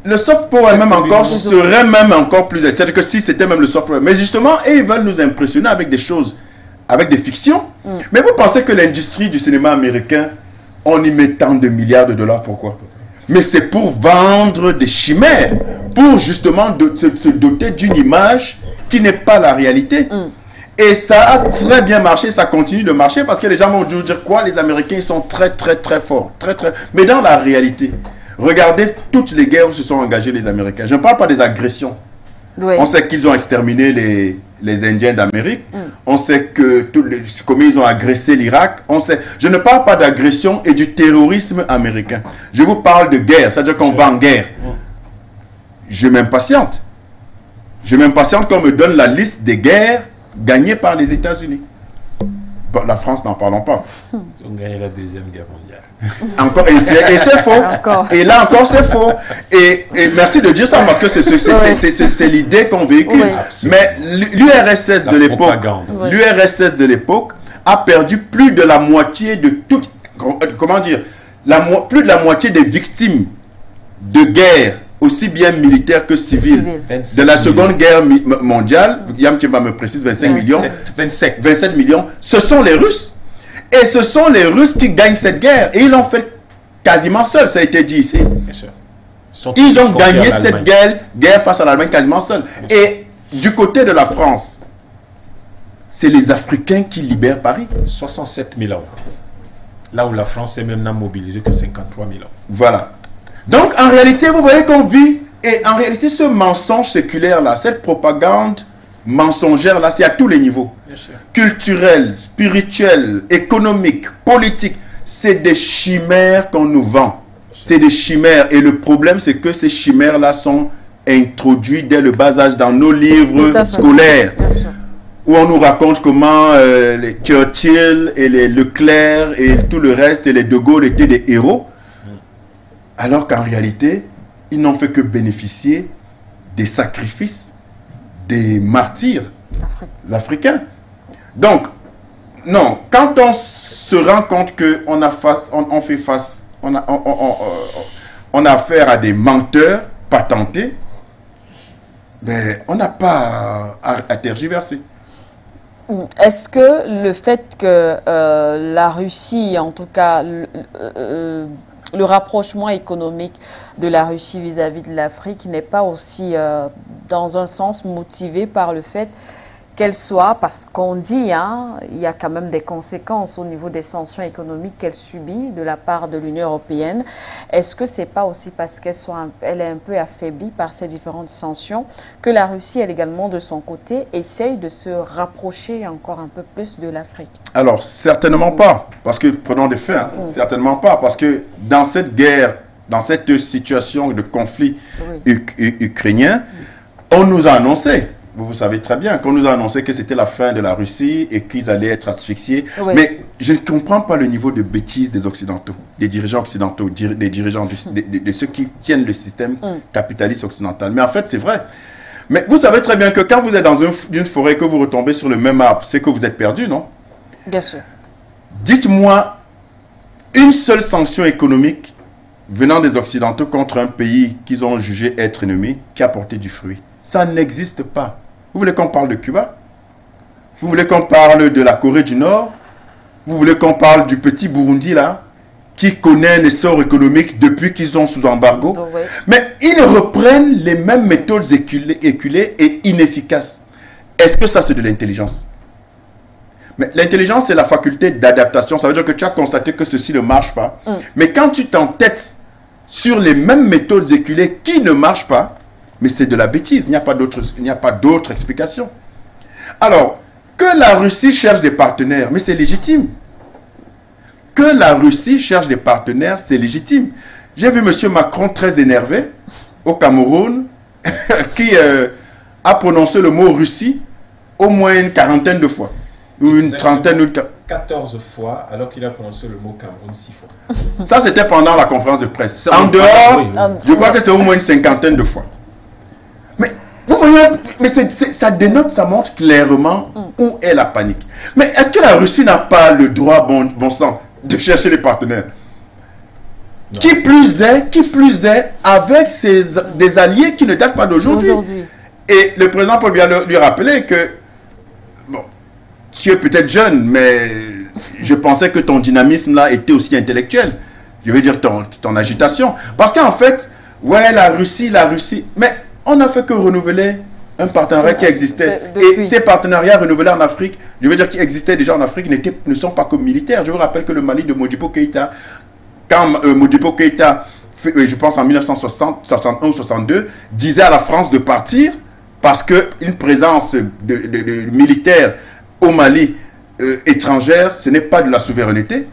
Le soft power même encore serait même encore plus... C'est-à-dire que si c'était même le soft power. Mais justement, ils veulent nous impressionner avec des choses, avec des fictions. Mais vous pensez que l'industrie du cinéma américain, on y met tant de milliards de dollars, pourquoi? Mais c'est pour vendre des chimères, pour justement se doter d'une image qui n'est pas la réalité. Et ça a très bien marché, ça continue de marcher parce que les gens vont dire quoi? Les Américains, ils sont très très très forts. Mais dans la réalité, regardez toutes les guerres où se sont engagés les Américains. Je ne parle pas des agressions. On sait qu'ils ont exterminé les Indiens d'Amérique. On sait comment ils ont agressé l'Irak. Je ne parle pas d'agression et du terrorisme américain. Je vous parle de guerre, c'est-à-dire qu'on va en guerre. Je m'impatiente. Je m'impatiente qu'on me donne la liste des guerres gagnées par les États-Unis. La France, n'en parlons pas. Ils ont gagné la Deuxième Guerre mondiale. Encore, et c'est faux. Et là encore, c'est faux. Et merci de dire ça parce que c'est l'idée qu'on véhicule. Mais l'URSS de l'époque a perdu plus de la moitié de toutes, comment dire, plus de la moitié des victimes de guerre, aussi bien militaires que civiles, de la Seconde Guerre mondiale. Yam Kimba me précise 25 millions. 27 millions. Ce sont les Russes. Et ce sont les Russes qui gagnent cette guerre. Et ils l'ont fait quasiment seuls, ça a été dit ici. Bien sûr. Ils ont gagné cette guerre face à l'Allemagne quasiment seuls. Et du côté de la France, c'est les Africains qui libèrent Paris. 67 000 hommes. Là où la France est même n'a mobilisé que 53 000 hommes. Voilà. Donc en réalité, vous voyez qu'on vit, et en réalité ce mensonge séculaire-là, cette propagande mensongère-là, c'est à tous les niveaux. Culturel, spirituel, économique, politique. C'est des chimères qu'on nous vend. C'est des chimères. Et le problème, c'est que ces chimères-là sont introduites dès le bas âge dans nos livres scolaires. Où on nous raconte comment les Churchill et les Leclerc et tout le reste et les De Gaulle étaient des héros. Alors qu'en réalité, ils n'ont fait que bénéficier des sacrifices des martyrs africains. Donc, non, quand on se rend compte qu'on a affaire à des menteurs patentés, ben, on n'a pas à tergiverser. Est-ce que le fait que la Russie, en tout cas, le rapprochement économique de la Russie vis-à-vis de l'Afrique n'est pas aussi, dans un sens, motivé par le fait qu'elle soit, parce qu'on dit, hein, il y a quand même des conséquences au niveau des sanctions économiques qu'elle subit de la part de l'Union européenne. Est-ce que c'est pas aussi parce qu'elle est un peu affaiblie par ces différentes sanctions que la Russie, elle également de son côté, essaye de se rapprocher encore un peu plus de l'Afrique? Alors, certainement pas, parce que, prenons des faits, hein, certainement pas, parce que dans cette guerre, dans cette situation de conflit ukrainien, on nous a annoncé, vous savez très bien, qu'on nous a annoncé que c'était la fin de la Russie et qu'ils allaient être asphyxiés. Oui. Mais je ne comprends pas le niveau de bêtise des Occidentaux, des dirigeants occidentaux, des dirigeants de ceux qui tiennent le système capitaliste occidental. Mais en fait, c'est vrai. Mais vous savez très bien que quand vous êtes dans une forêt et que vous retombez sur le même arbre, c'est que vous êtes perdu, non? Bien sûr. Dites-moi une seule sanction économique venant des Occidentaux contre un pays qu'ils ont jugé être ennemi qui a porté du fruit. Ça n'existe pas. Vous voulez qu'on parle de Cuba? Vous voulez qu'on parle de la Corée du Nord? Vous voulez qu'on parle du petit Burundi là, qui connaît un essor économique depuis qu'ils sont sous embargo? Oui. Mais ils reprennent les mêmes méthodes éculées et inefficaces. Est-ce que ça c'est de l'intelligence? Mais l'intelligence, c'est la faculté d'adaptation. Ça veut dire que tu as constaté que ceci ne marche pas. Mais quand tu t'entêtes sur les mêmes méthodes éculées qui ne marchent pas, mais c'est de la bêtise. Il n'y a pas d'autre explication. Alors, que la Russie cherche des partenaires, mais c'est légitime. Que la Russie cherche des partenaires, c'est légitime. J'ai vu M. Macron très énervé au Cameroun, qui a prononcé le mot Russie au moins une quarantaine de fois. Ou une trentaine, 14 fois, alors qu'il a prononcé le mot Cameroun 6 fois. Ça, c'était pendant la conférence de presse. En dehors, je crois que c'est au moins une cinquantaine de fois. Mais vous voyez, mais ça dénote, ça montre clairement où est la panique. Mais est-ce que la Russie n'a pas le droit, bon sang, de chercher des partenaires? Qui plus est, avec des alliés qui ne datent pas d'aujourd'hui. Et le président Paul Biya lui rappelait que, bon, tu es peut-être jeune, mais je pensais que ton dynamisme là était aussi intellectuel. Je veux dire ton agitation. Parce qu'en fait, ouais, la Russie, mais on n'a fait que renouveler un partenariat qui existait. Et ces partenariats renouvelés en Afrique, je veux dire qui existaient déjà en Afrique, ne sont pas comme militaires. Je vous rappelle que le Mali de Modibo Keïta, quand Modibo Keïta, je pense en 1960, 61 ou 62, disait à la France de partir parce qu'une présence de militaires au Mali étrangère, ce n'est pas de la souveraineté.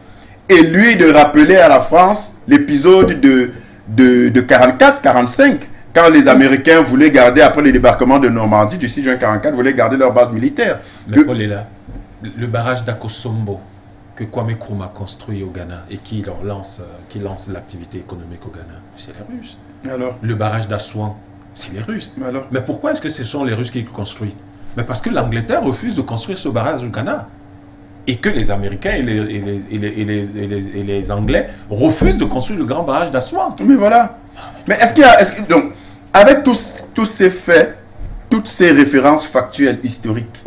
Et lui de rappeler à la France l'épisode de 44-45, quand les Américains voulaient garder, après le débarquement de Normandie du 6 juin 44, voulaient garder leur base militaire. Le barrage d'Akosombo que Kwame Nkrumah construit au Ghana et qui lance l'activité économique au Ghana, c'est les Russes. Alors? Le barrage d'Assouan, c'est les Russes. Mais pourquoi est-ce que ce sont les Russes qui le construisent? Mais parce que l'Angleterre refuse de construire ce barrage au Ghana. Et que les Américains et les Anglais refusent de construire le grand barrage d'Assouan. Mais voilà. Mais est-ce qu'il y a... donc, avec tous ces faits, toutes ces références factuelles, historiques,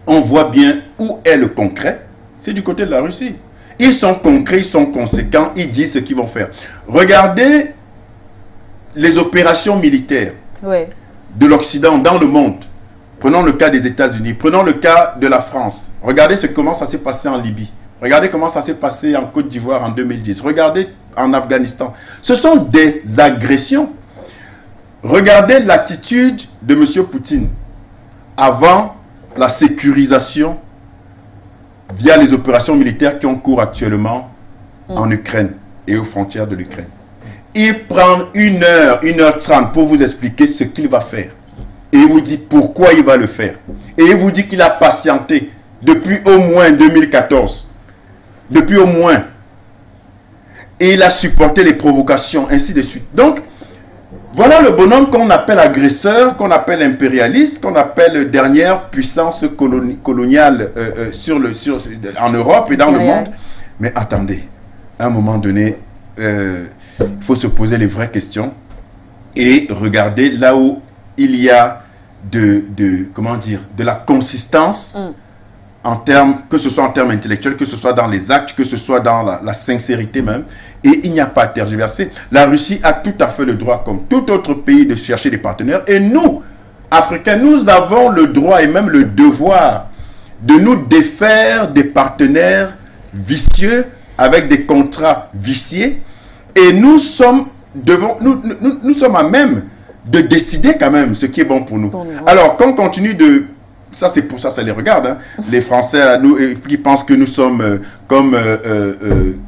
on voit bien où est le concret. C'est du côté de la Russie. Ils sont concrets, ils sont conséquents, ils disent ce qu'ils vont faire. Regardez les opérations militaires de l'Occident dans le monde. Prenons le cas des États-Unis, prenons le cas de la France. Regardez comment ça s'est passé en Libye. Regardez comment ça s'est passé en Côte d'Ivoire en 2010. Regardez en Afghanistan. Ce sont des agressions. Regardez l'attitude de M. Poutine avant la sécurisation via les opérations militaires qui ont cours actuellement en Ukraine et aux frontières de l'Ukraine. Il prend 1h30 pour vous expliquer ce qu'il va faire. Et il vous dit pourquoi il va le faire. Et il vous dit qu'il a patienté depuis au moins 2014. Depuis au moins. Et il a supporté les provocations, ainsi de suite. Donc, voilà le bonhomme qu'on appelle agresseur, qu'on appelle impérialiste, qu'on appelle dernière puissance coloniale en Europe et dans le monde. Mais attendez, à un moment donné, il faut se poser les vraies questions et regarder là où il y a comment dire, de la consistance en termes, que ce soit en termes intellectuels, que ce soit dans les actes, que ce soit dans la sincérité même. Et il n'y a pas à tergiverser. La Russie a tout à fait le droit, comme tout autre pays, de chercher des partenaires. Et nous, Africains, nous avons le droit et même le devoir de nous défaire des partenaires vicieux avec des contrats viciés. Et nous sommes à même de décider quand même ce qui est bon pour nous. Alors, qu'on continue de... Ça, c'est pour ça, ça les regarde. Hein. Les Français, nous, qui pensent que nous sommes comme...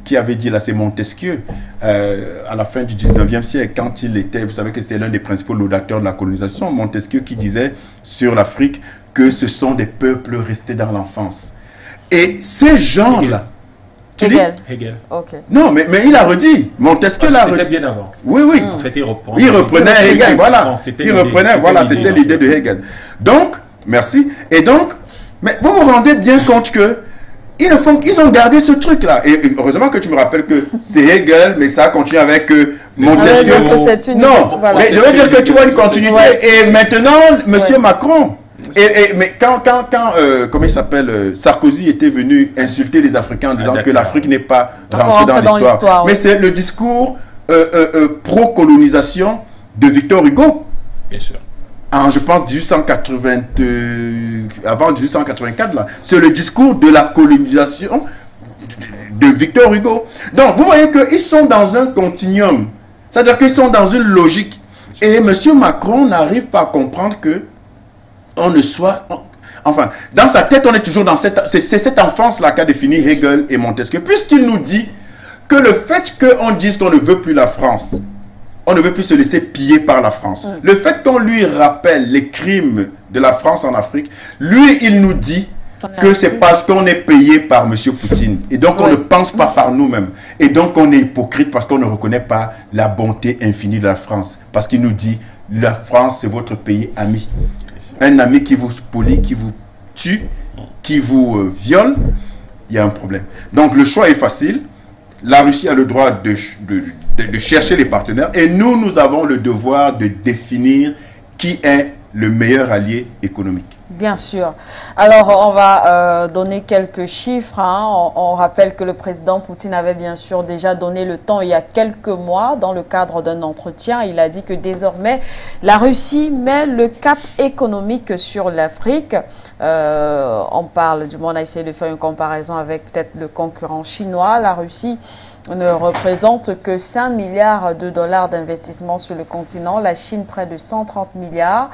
qui avait dit là, c'est Montesquieu, à la fin du 19e siècle, quand il était... Vous savez que c'était l'un des principaux laudateurs de la colonisation, Montesquieu, qui disait sur l'Afrique que ce sont des peuples restés dans l'enfance. Et ces gens-là... Hegel. Okay. Non, mais il a redit. Montesquieu l'a redit. C'était bien avant. Oui, oui. En fait, il reprenait Hegel, voilà. Il reprenait, voilà, c'était l'idée de Hegel. Donc, merci. Et donc, mais vous vous rendez bien compte que ils ont gardé ce truc-là. Et heureusement que tu me rappelles que c'est Hegel, mais ça continue avec Montesquieu. Non, voilà. Mais je veux dire que tu vois une continuité. Ouais. Et maintenant, M. Macron... mais quand comment il s'appelle, Sarkozy était venu insulter les Africains en disant que l'Afrique n'est pas rentrée dans l'histoire. Mais c'est le discours pro-colonisation de Victor Hugo. Bien sûr. Je pense avant 1884 là. C'est le discours de la colonisation de Victor Hugo. Donc vous voyez qu'ils sont dans un continuum. C'est-à-dire qu'ils sont dans une logique. Et M. Macron n'arrive pas à comprendre que enfin, dans sa tête, on est toujours dans cette enfance-là qu'a défini Hegel et Montesquieu, puisqu'il nous dit que le fait qu'on dise qu'on ne veut plus la France, on ne veut plus se laisser piller par la France, le fait qu'on lui rappelle les crimes de la France en Afrique, lui, il nous dit que c'est parce qu'on est payé par M. Poutine. Et donc, on ne pense pas par nous-mêmes. Et donc, on est hypocrite parce qu'on ne reconnaît pas la bonté infinie de la France. Parce qu'il nous dit, la France, c'est votre pays ami. Un ami qui vous spolie, qui vous tue, qui vous viole, il y a un problème. Donc le choix est facile. La Russie a le droit de chercher les partenaires et nous avons le devoir de définir qui est le meilleur allié économique. Bien sûr. Alors, on va donner quelques chiffres. Hein. On rappelle que le président Poutine avait bien sûr déjà donné le temps il y a quelques mois dans le cadre d'un entretien. Il a dit que désormais, la Russie met le cap économique sur l'Afrique. On parle, du moins on a essayé de faire une comparaison avec peut-être le concurrent chinois. La Russie ne représente que 5 milliards de dollars d'investissement sur le continent, la Chine près de 130 milliards,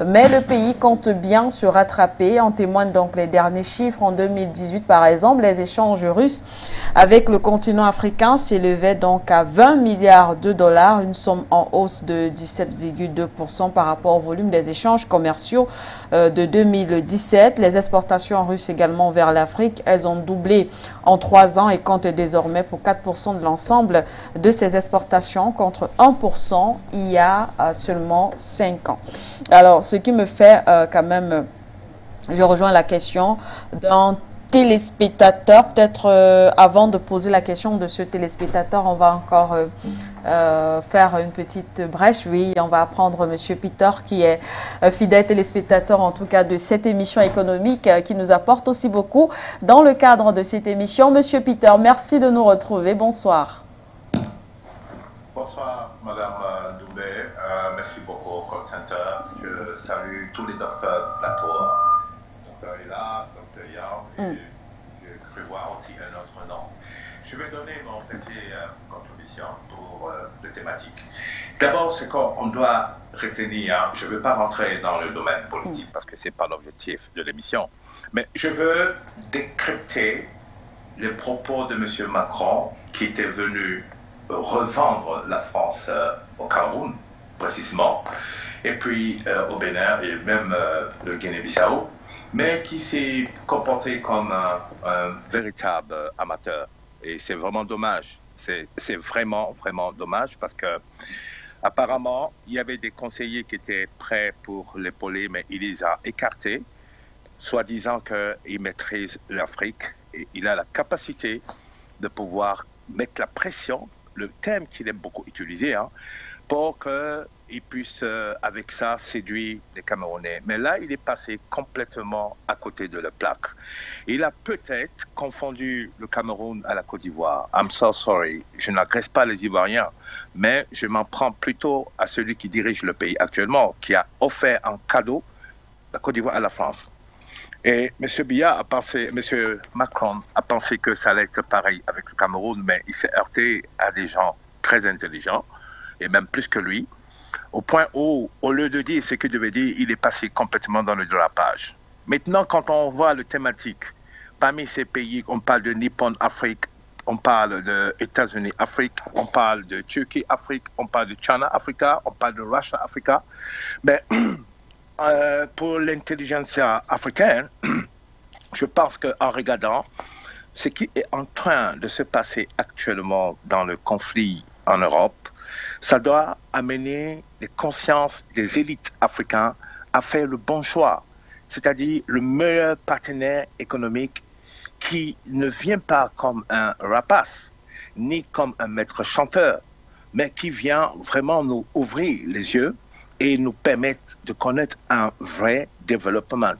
mais le pays compte bien se rattraper, en témoignent donc les derniers chiffres. En 2018 par exemple, les échanges russes avec le continent africain s'élevaient donc à 20 milliards de dollars, une somme en hausse de 17,2% par rapport au volume des échanges commerciaux de 2017. Les exportations russes également vers l'Afrique, elles ont doublé en 3 ans et comptent désormais pour 4% de l'ensemble de ces exportations contre 1% il y a seulement 5 ans. Alors, ce qui me fait quand même, je rejoins la question d'un téléspectateur. Peut-être avant de poser la question de ce téléspectateur, on va encore faire une petite brèche. Oui, on va prendre Monsieur Peter qui est fidèle téléspectateur en tout cas de cette émission économique qui nous apporte aussi beaucoup dans le cadre de cette émission. Monsieur Peter, merci de nous retrouver. Bonsoir. Bonsoir Madame Doumbé. Merci beaucoup au call center. Je salue tous les docteurs de plateau. Docteur Hila, Docteur Yao. Je prévois aussi un autre nom. Je vais donner mon petite contribution pour les thématiques. D'abord, ce qu'on doit retenir, je ne veux pas rentrer dans le domaine politique parce que ce n'est pas l'objectif de l'émission, mais je veux décrypter les propos de M. Macron qui était venu revendre la France au Cameroun, précisément, et puis au Bénin et même le Guinée-Bissau, mais qui s'est comporté comme un véritable amateur. Et c'est vraiment dommage. C'est vraiment, vraiment dommage parce que apparemment, il y avait des conseillers qui étaient prêts pour l'épauler, mais il les a écartés, soi-disant qu'il maîtrise l'Afrique et il a la capacité de pouvoir mettre la pression, le thème qu'il aime beaucoup utiliser, pour qu'il puisse, avec ça, séduire les Camerounais. Mais là, il est passé complètement à côté de la plaque. Il a peut-être confondu le Cameroun à la Côte d'Ivoire. I'm so sorry. Je n'agresse pas les Ivoiriens, mais je m'en prends plutôt à celui qui dirige le pays actuellement, qui a offert en cadeau la Côte d'Ivoire à la France. Et M. Biya a pensé, M. Macron a pensé que ça allait être pareil avec le Cameroun, mais il s'est heurté à des gens très intelligents, et même plus que lui, au point où, au lieu de dire ce qu'il devait dire, il est passé complètement dans le dérapage. Maintenant, quand on voit le thématique, parmi ces pays, on parle de Nippon Afrique, on parle des États-Unis Afrique, on parle de Turquie Afrique, on parle de China Africa, on parle de Russia Africa, mais pour l'intelligence africaine, je pense qu'en regardant ce qui est en train de se passer actuellement dans le conflit en Europe, ça doit amener les consciences des élites africaines à faire le bon choix, c'est-à-dire le meilleur partenaire économique qui ne vient pas comme un rapace, ni comme un maître chanteur, mais qui vient vraiment nous ouvrir les yeux et nous permettre de connaître un vrai développement.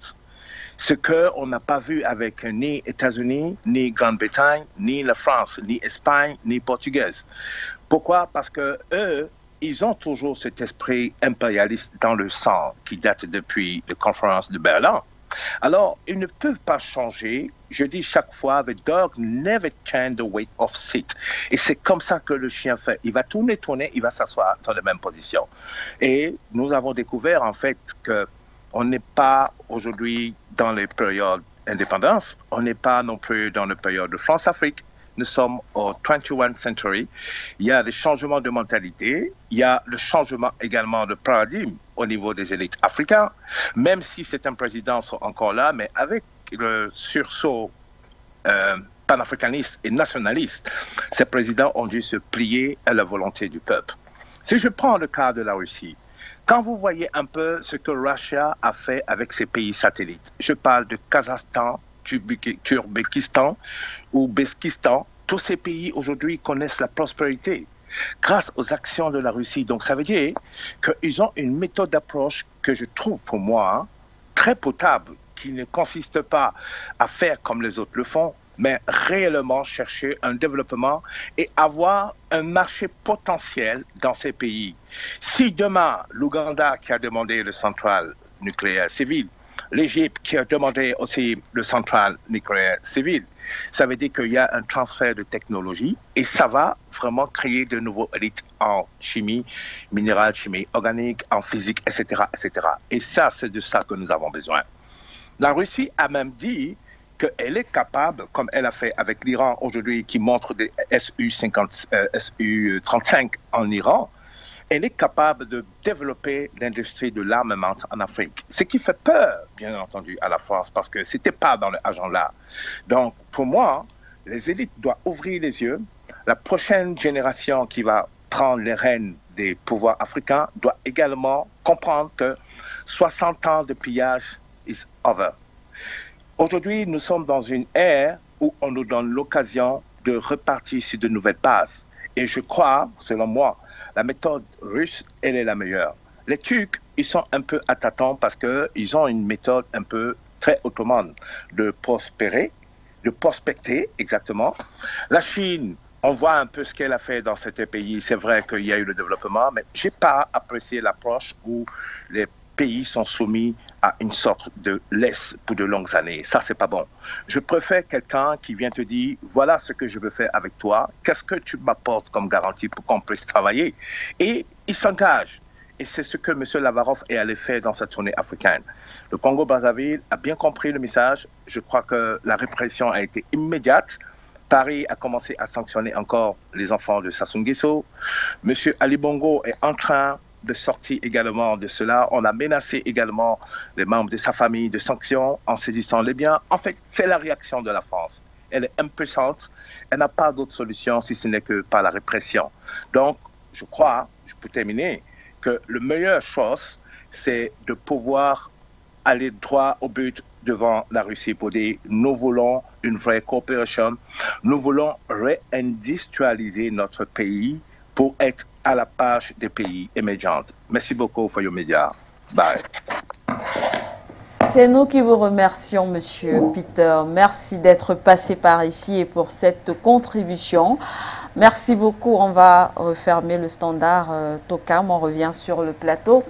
Ce qu'on n'a pas vu avec ni États-Unis, ni Grande-Bretagne, ni la France, ni Espagne, ni Portugaise. Pourquoi? Parce que eux, ils ont toujours cet esprit impérialiste dans le sang qui date depuis la conférence de Berlin. Alors, ils ne peuvent pas changer. Je dis chaque fois, the dog never change the weight of seat. Et c'est comme ça que le chien fait. Il va tourner, il va s'asseoir dans la même position. Et nous avons découvert en fait qu'on n'est pas aujourd'hui dans les périodes d'indépendance, on n'est pas non plus dans la période de France-Afrique. Nous sommes au 21st century. Il y a des changements de mentalité, il y a le changement également de paradigme au niveau des élites africaines, même si certains présidents sont encore là, mais avec le sursaut panafricaniste et nationaliste, ces présidents ont dû se plier à la volonté du peuple. Si je prends le cas de la Russie, quand vous voyez un peu ce que Russia a fait avec ses pays satellites, je parle de Kazakhstan, Turbékistan ou Béskistan, tous ces pays aujourd'hui connaissent la prospérité grâce aux actions de la Russie. Donc ça veut dire qu'ils ont une méthode d'approche que je trouve pour moi très potable, qui ne consiste pas à faire comme les autres le font, mais réellement chercher un développement et avoir un marché potentiel dans ces pays. Si demain, l'Ouganda qui a demandé le central nucléaire civil, l'Égypte qui a demandé aussi le central nucléaire civil, ça veut dire qu'il y a un transfert de technologie et ça va vraiment créer de nouveaux élites en chimie minérale, chimie organique, en physique, etc., etc. Et ça, c'est de ça que nous avons besoin. La Russie a même dit qu'elle est capable, comme elle a fait avec l'Iran aujourd'hui, qui montre des Su-35 en Iran, elle est capable de développer l'industrie de l'armement en Afrique. Ce qui fait peur, bien entendu, à la France, parce que ce n'était pas dans l'agenda. Donc, pour moi, les élites doivent ouvrir les yeux. La prochaine génération qui va prendre les rênes des pouvoirs africains doit également comprendre que 60 ans de pillage is over. Aujourd'hui, nous sommes dans une ère où on nous donne l'occasion de repartir sur de nouvelles bases. Et je crois, selon moi, la méthode russe, elle est la meilleure. Les Turcs, ils sont un peu à tâtons parce qu'ils ont une méthode un peu très ottomane de prospérer, de prospecter exactement. La Chine, on voit un peu ce qu'elle a fait dans certains pays. C'est vrai qu'il y a eu le développement, mais je n'ai pas apprécié l'approche où les pays sont soumis à une sorte de laisse pour de longues années. Ça, c'est pas bon. Je préfère quelqu'un qui vient te dire, voilà ce que je veux faire avec toi, qu'est-ce que tu m'apportes comme garantie pour qu'on puisse travailler? Et il s'engage. Et c'est ce que M. Lavrov est allé faire dans sa tournée africaine. Le Congo-Brazzaville a bien compris le message. Je crois que la répression a été immédiate. Paris a commencé à sanctionner encore les enfants de Sassou Nguesso. M. Ali Bongo est en train de sortir également de cela. On a menacé également les membres de sa famille de sanctions en saisissant les biens. En fait, c'est la réaction de la France. Elle est impuissante. Elle n'a pas d'autre solution si ce n'est que par la répression. Donc, je crois, je peux terminer, que la meilleure chose, c'est de pouvoir aller droit au but devant la Russie pour dire nous voulons une vraie coopération, nous voulons réindustrialiser notre pays pour être à la page des pays émergents. Merci beaucoup, Foyo Média. Bye. C'est nous qui vous remercions, Monsieur Peter. Merci d'être passé par ici et pour cette contribution. Merci beaucoup. On va refermer le standard Tokam. On revient sur le plateau.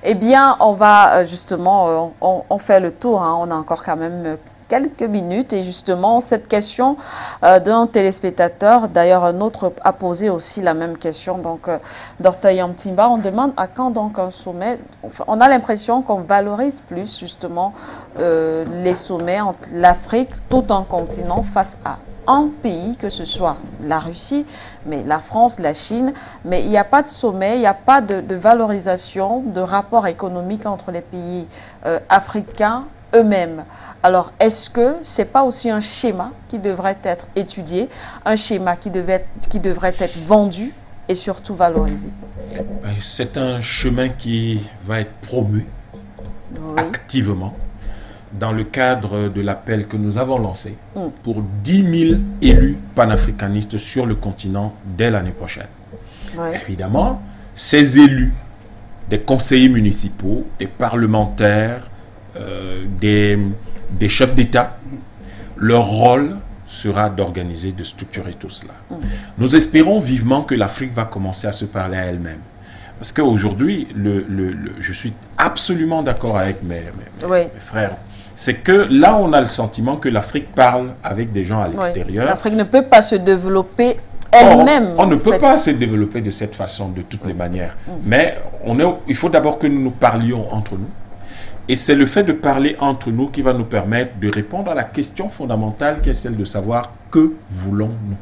Eh bien, on va justement, on fait le tour. Hein. On a encore quand même quelques minutes et justement cette question d'un téléspectateur, d'ailleurs un autre a posé aussi la même question, donc d'Orteil Mtimba, on demande à quand donc un sommet. Enfin, on a l'impression qu'on valorise plus justement les sommets entre l'Afrique, tout un continent face à un pays, que ce soit la Russie, mais la France, la Chine, mais il n'y a pas de sommet, il n'y a pas de valorisation, de rapport économique entre les pays africains eux-mêmes. Alors, est-ce que ce n'est pas aussi un schéma qui devrait être étudié, un schéma qui devrait être vendu et surtout valorisé? C'est un chemin qui va être promu activement dans le cadre de l'appel que nous avons lancé pour 10 000 élus panafricanistes sur le continent dès l'année prochaine. Évidemment, ces élus, des conseillers municipaux, des parlementaires, des chefs d'État, leur rôle sera d'organiser, de structurer tout cela. Nous espérons vivement que l'Afrique va commencer à se parler à elle-même. Parce qu'aujourd'hui, je suis absolument d'accord avec mes frères. C'est que là, on a le sentiment que l'Afrique parle avec des gens à l'extérieur. L'Afrique ne peut pas se développer elle-même. On ne peut pas se développer de cette façon, de toutes les manières. Mais il faut d'abord que nous nous parlions entre nous. Et c'est le fait de parler entre nous qui va nous permettre de répondre à la question fondamentale qui est celle de savoir que voulons-nous.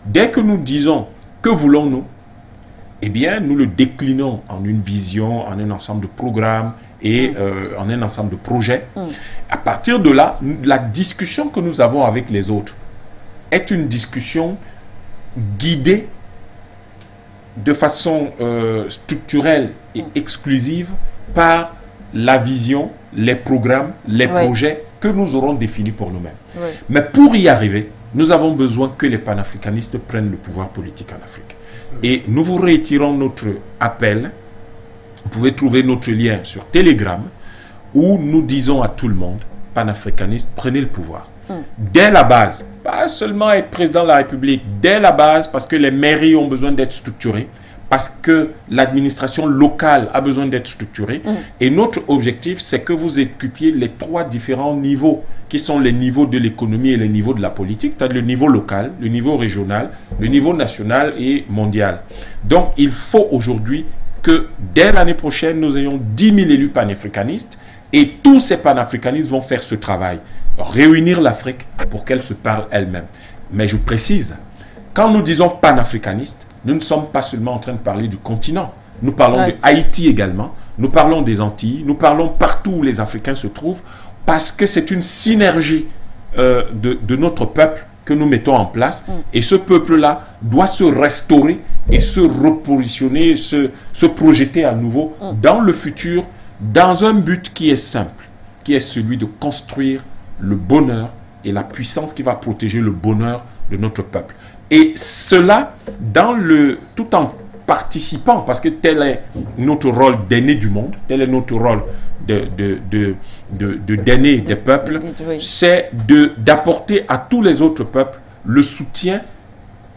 Dès que nous disons que voulons-nous, eh bien, nous le déclinons en une vision, en un ensemble de programmes et en un ensemble de projets. À partir de là, la discussion que nous avons avec les autres est une discussion guidée de façon structurelle et exclusive par la vision, les programmes, les projets que nous aurons définis pour nous-mêmes. Mais pour y arriver, nous avons besoin que les panafricanistes prennent le pouvoir politique en Afrique. Et nous vous réitérons notre appel. Vous pouvez trouver notre lien sur Telegram où nous disons à tout le monde, panafricanistes, prenez le pouvoir. Dès la base, pas seulement être président de la République, dès la base, parce que les mairies ont besoin d'être structurées, parce que l'administration locale a besoin d'être structurée. Et notre objectif, c'est que vous occupiez les 3 différents niveaux, qui sont les niveaux de l'économie et les niveaux de la politique, c'est-à-dire le niveau local, le niveau régional, le niveau national et mondial. Donc, il faut aujourd'hui que dès l'année prochaine, nous ayons 10 000 élus panafricanistes et tous ces panafricanistes vont faire ce travail, réunir l'Afrique pour qu'elle se parle elle-même. Mais je précise, quand nous disons panafricaniste, nous ne sommes pas seulement en train de parler du continent. Nous parlons de Haïti également, nous parlons des Antilles, nous parlons partout où les Africains se trouvent, parce que c'est une synergie de notre peuple que nous mettons en place. Et ce peuple-là doit se restaurer et se repositionner, se projeter à nouveau dans le futur, dans un but qui est simple, qui est celui de construire le bonheur et la puissance qui va protéger le bonheur de notre peuple. Et cela, tout en participant, parce que tel est notre rôle d'aîné du monde, tel est notre rôle d'aîné des peuples, c'est d'apporter à tous les autres peuples le soutien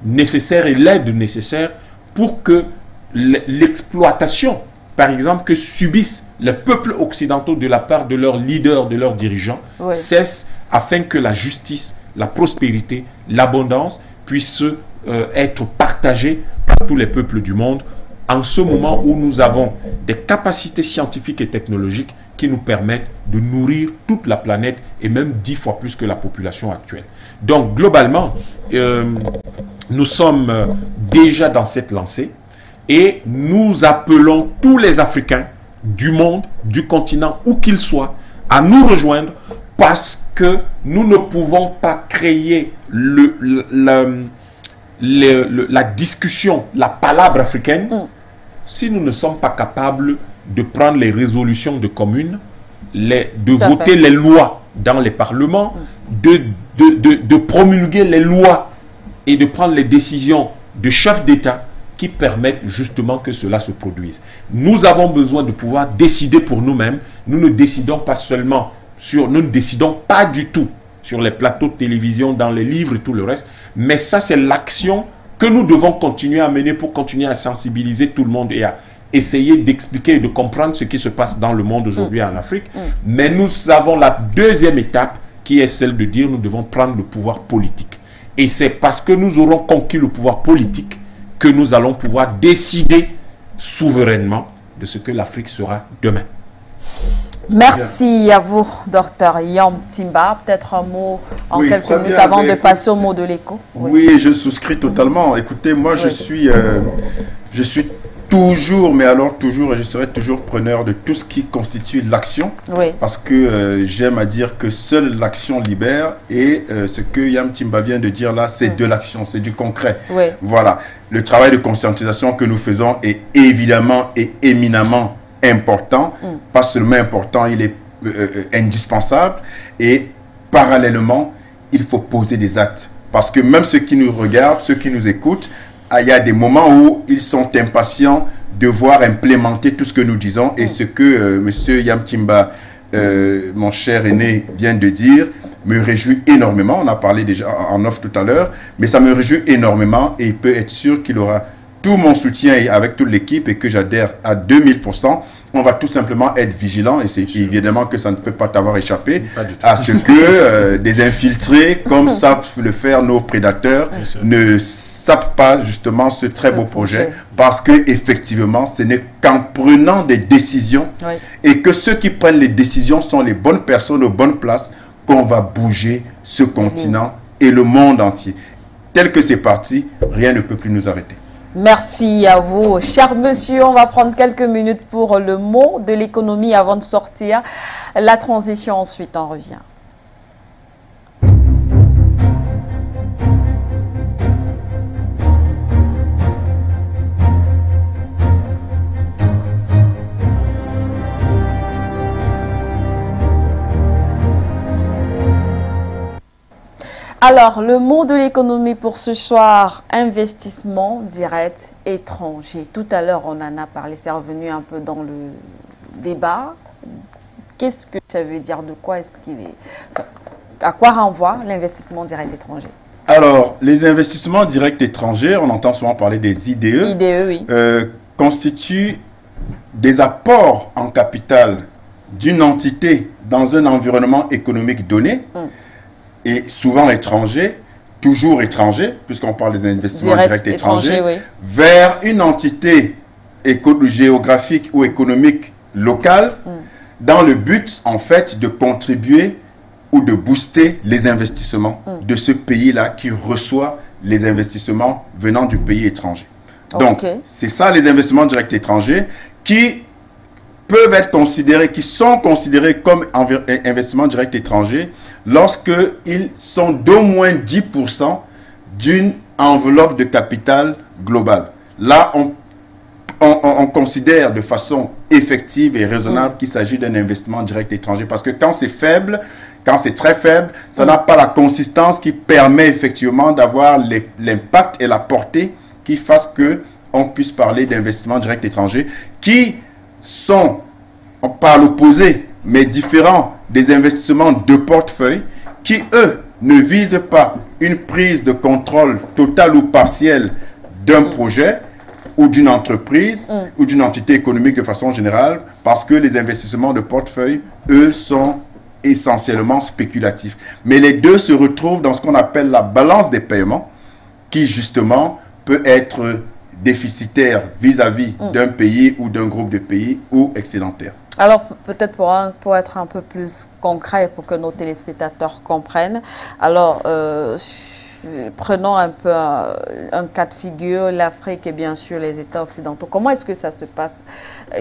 nécessaire et l'aide nécessaire pour que l'exploitation, par exemple, que subissent les peuples occidentaux de la part de leurs leaders, de leurs dirigeants, cesse, afin que la justice, la prospérité, l'abondance puissent être partagées par tous les peuples du monde en ce moment où nous avons des capacités scientifiques et technologiques qui nous permettent de nourrir toute la planète et même 10 fois plus que la population actuelle. Donc, globalement, nous sommes déjà dans cette lancée et nous appelons tous les Africains du monde, du continent, où qu'ils soient, à nous rejoindre parce que nous ne pouvons pas créer la discussion, la palabre africaine, si nous ne sommes pas capables de prendre les résolutions de communes, de voter les lois dans les parlements, de promulguer les lois et de prendre les décisions de chefs d'État qui permettent justement que cela se produise. Nous avons besoin de pouvoir décider pour nous-mêmes. Nous ne décidons pas seulement sur... Nous ne décidons pas du tout sur les plateaux de télévision, dans les livres et tout le reste. Mais ça, c'est l'action que nous devons continuer à mener pour continuer à sensibiliser tout le monde et à essayer d'expliquer et de comprendre ce qui se passe dans le monde aujourd'hui en Afrique. Mais nous avons la deuxième étape qui est celle de dire nous devons prendre le pouvoir politique. Et c'est parce que nous aurons conquis le pouvoir politique que nous allons pouvoir décider souverainement de ce que l'Afrique sera demain. Merci à vous, Dr Yam Timba. Peut-être un mot en quelques minutes avant de passer au mot de l'écho. Oui, je souscris totalement. Écoutez, moi, je suis toujours, mais alors toujours, et je serai toujours preneur de tout ce qui constitue l'action. Parce que j'aime à dire que seule l'action libère. Et ce que Yam Timba vient de dire là, c'est de l'action, c'est du concret. Voilà. Le travail de conscientisation que nous faisons est évidemment et éminemment important, pas seulement important, il est indispensable, et parallèlement, il faut poser des actes. Parce que même ceux qui nous regardent, ceux qui nous écoutent, il y a des moments où ils sont impatients de voir implémenter tout ce que nous disons, et ce que M. Yam Timba, mon cher aîné, vient de dire, me réjouit énormément. On a parlé déjà en off tout à l'heure, mais ça me réjouit énormément, et il peut être sûr qu'il aura tout mon soutien avec toute l'équipe et que j'adhère à 2000%. On va tout simplement être vigilant, et c'est évidemment que ça ne peut pas t'avoir échappé à ce que des infiltrés, comme savent le faire nos prédateurs, ne sapent pas justement ce très beau projet, parce que effectivement, ce n'est qu'en prenant des décisions et que ceux qui prennent les décisions sont les bonnes personnes aux bonnes places qu'on va bouger ce continent et le monde entier. Tel que c'est parti, rien ne peut plus nous arrêter. Merci à vous, cher monsieur. On va prendre quelques minutes pour le mot de l'économie avant de sortir la transition. Ensuite, on revient. Alors, le mot de l'économie pour ce soir, investissement direct étranger. Tout à l'heure, on en a parlé, c'est revenu un peu dans le débat. Qu'est-ce que ça veut dire? De quoi est-ce qu'il est? À quoi renvoie l'investissement direct étranger? Alors, les investissements directs étrangers, on entend souvent parler des IDE. IDE, oui. Constituent des apports en capital d'une entité dans un environnement économique donné. Et souvent étrangers, toujours étrangers, puisqu'on parle des investissements directs étrangers, vers une entité géographique ou économique locale, dans le but, en fait, de contribuer ou de booster les investissements de ce pays-là qui reçoit les investissements venant du pays étranger. Donc, c'est ça les investissements directs étrangers qui peuvent être considérés, qui sont considérés comme investissements directs étrangers lorsqu'ils sont d'au moins 10% d'une enveloppe de capital globale. Là, on considère de façon effective et raisonnable qu'il s'agit d'un investissement direct étranger. Parce que quand c'est faible, quand c'est très faible, ça n'a pas la consistance qui permet effectivement d'avoir l'impact et la portée qui fassent qu'on puisse parler d'investissement direct étranger qui sont, pas à l'opposé, mais différents des investissements de portefeuille qui, eux, ne visent pas une prise de contrôle totale ou partielle d'un projet ou d'une entreprise ou d'une entité économique de façon générale, parce que les investissements de portefeuille, eux, sont essentiellement spéculatifs. Mais les deux se retrouvent dans ce qu'on appelle la balance des paiements, qui justement peut être déficitaire vis-à-vis d'un pays ou d'un groupe de pays ou excédentaire. Alors, peut-être pour être un peu plus concret, pour que nos téléspectateurs comprennent, alors, prenons un peu un cas de figure, l'Afrique et bien sûr les États occidentaux. Comment est-ce que ça se passe?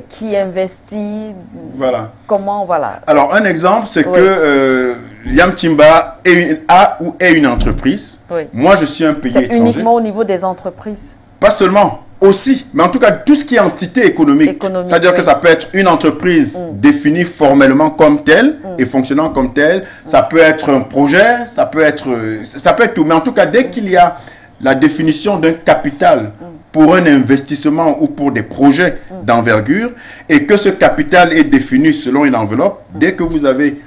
Qui investit? Voilà. Comment, voilà. Alors, un exemple, c'est que Yam Timba est une entreprise. Moi, je suis un pays étranger. C'est uniquement au niveau des entreprises? Pas seulement, aussi, mais en tout cas, tout ce qui est entité économique. C'est-à-dire que ça peut être une entreprise définie formellement comme telle et fonctionnant comme telle. Ça peut être un projet, ça peut être tout. Mais en tout cas, dès qu'il y a la définition d'un capital pour un investissement ou pour des projets d'envergure et que ce capital est défini selon une enveloppe, dès que vous avez,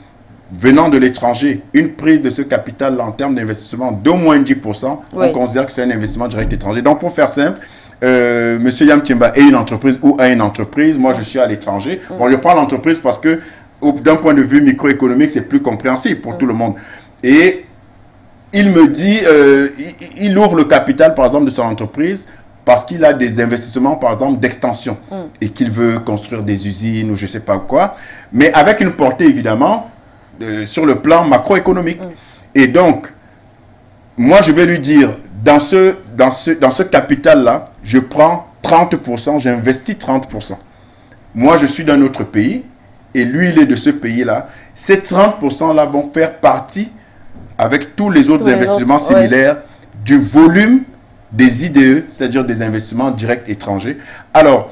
venant de l'étranger, une prise de ce capital en termes d'investissement d'au moins 10%, on considère que c'est un investissement direct étranger. Donc, pour faire simple, M. Yam Thiemba est une entreprise ou a une entreprise, moi je suis à l'étranger. Bon, je prends l'entreprise parce que d'un point de vue microéconomique, c'est plus compréhensible pour tout le monde. Et il me dit, il ouvre le capital, par exemple, de son entreprise parce qu'il a des investissements, par exemple, d'extension et qu'il veut construire des usines ou je ne sais pas quoi, mais avec une portée, évidemment, sur le plan macroéconomique. Et donc, moi, je vais lui dire, dans ce capital-là, je prends 30%, j'investis 30%. Moi, je suis d'un autre pays et lui, il est de ce pays-là. Ces 30%-là vont faire partie, avec tous les autres investissements similaires, du volume des IDE, c'est-à-dire des investissements directs étrangers. Alors,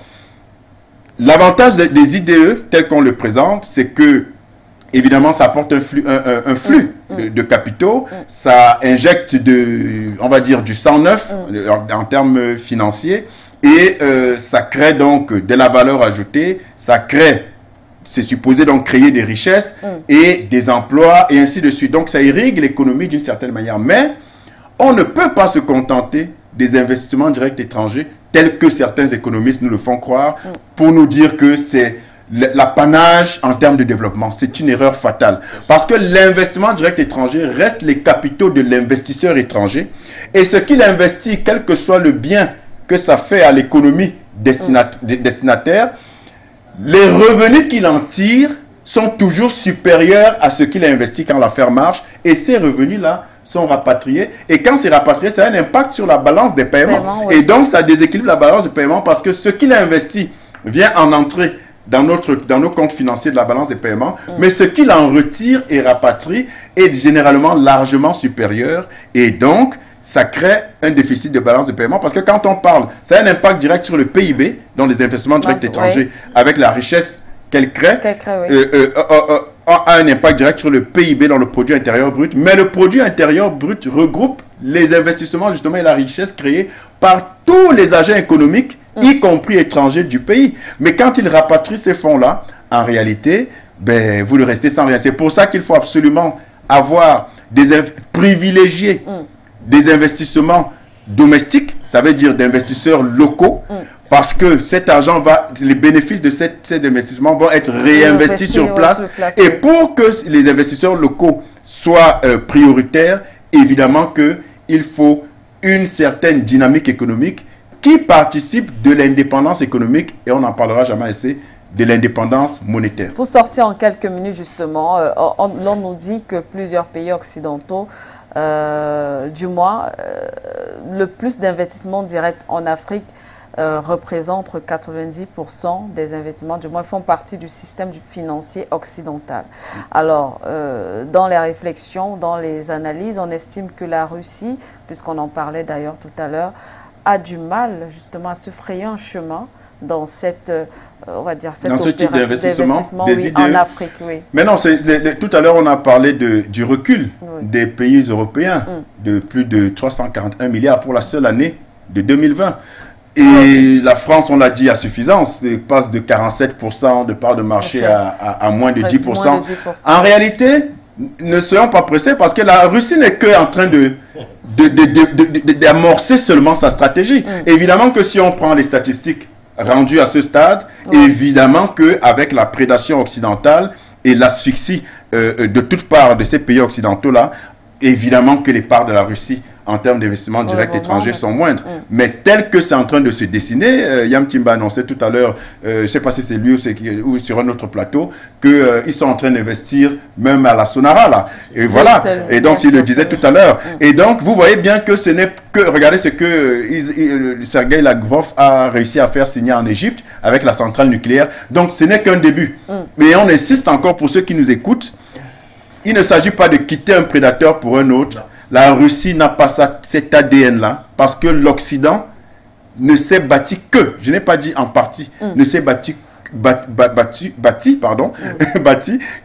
l'avantage des IDE, tel qu'on le présente, c'est que, évidemment, ça apporte un flux de capitaux, ça injecte on va dire, du sang neuf en termes financiers, et ça crée donc de la valeur ajoutée, ça crée, c'est supposé donc créer des richesses et des emplois, et ainsi de suite. Donc, ça irrigue l'économie d'une certaine manière. Mais on ne peut pas se contenter des investissements directs étrangers, tels que certains économistes nous le font croire, pour nous dire que c'est l'apanage en termes de développement. C'est une erreur fatale. Parce que l'investissement direct étranger reste les capitaux de l'investisseur étranger. Et ce qu'il investit, quel que soit le bien que ça fait à l'économie destinataire, les revenus qu'il en tire sont toujours supérieurs à ce qu'il a investi quand l'affaire marche. Et ces revenus-là sont rapatriés. Et quand c'est rapatrié, ça a un impact sur la balance des paiements. Et donc, ça déséquilibre la balance de paiement parce que ce qu'il a investi vient en entrée dans nos comptes financiers de la balance des paiements, mais ce qu'il en retire et rapatrie est généralement largement supérieur. Et donc, ça crée un déficit de balance de paiement parce que quand on parle, ça a un impact direct sur le PIB, dans les investissements directs étrangers, avec la richesse qu'elle crée, a un impact direct sur le PIB, dans le produit intérieur brut. Mais le produit intérieur brut regroupe les investissements justement et la richesse créée par tous les agents économiques, y compris étrangers du pays. Mais quand ils rapatrient ces fonds-là, en réalité, ben, vous le restez sans rien. C'est pour ça qu'il faut absolument avoir privilégier des investissements domestiques, ça veut dire d'investisseurs locaux, parce que cet argent les bénéfices de cet investissement vont être réinvestis sur place. Et pour que les investisseurs locaux soient prioritaires, évidemment qu'il faut une certaine dynamique économique qui participe de l'indépendance économique, et on n'en parlera jamais assez, de l'indépendance monétaire. Pour sortir en quelques minutes justement, on nous dit que plusieurs pays occidentaux, du moins, le plus d'investissements directs en Afrique représentent 90% des investissements, du moins font partie du système financier occidental. Alors, dans les réflexions, dans les analyses, on estime que la Russie, puisqu'on en parlait d'ailleurs tout à l'heure, a du mal justement à se frayer un chemin dans cette, on va dire, cette ce type d'investissement en Afrique. Mais non, tout à l'heure on a parlé du recul des pays européens de plus de 341 milliards pour la seule année de 2020. Et la France, on l'a dit à suffisance, passe de 47% de part de marché à moins de 10%. En réalité, ne soyons pas pressés parce que la Russie n'est qu'en train d'amorcer seulement sa stratégie. Évidemment que si on prend les statistiques rendues à ce stade, évidemment qu'avec la prédation occidentale et l'asphyxie de toutes parts de ces pays occidentaux-là, évidemment que les parts de la Russie en termes d'investissement direct étranger sont moindres. Mais tel que c'est en train de se dessiner, Yam Thiemba annonçait tout à l'heure, je ne sais pas si c'est lui ou sur un autre plateau, qu'ils sont en train d'investir même à la Sonara, là. Et voilà. Et donc, il le disait tout à l'heure. Et donc, vous voyez bien que ce n'est que, regardez ce que Sergueï Lavrov a réussi à faire signer en Égypte avec la centrale nucléaire. Donc, ce n'est qu'un début. Mais on insiste encore pour ceux qui nous écoutent, il ne s'agit pas de quitter un prédateur pour un autre. Non. La Russie n'a pas cet ADN-là parce que l'Occident ne s'est bâti que, je n'ai pas dit en partie, ne s'est bâti bâti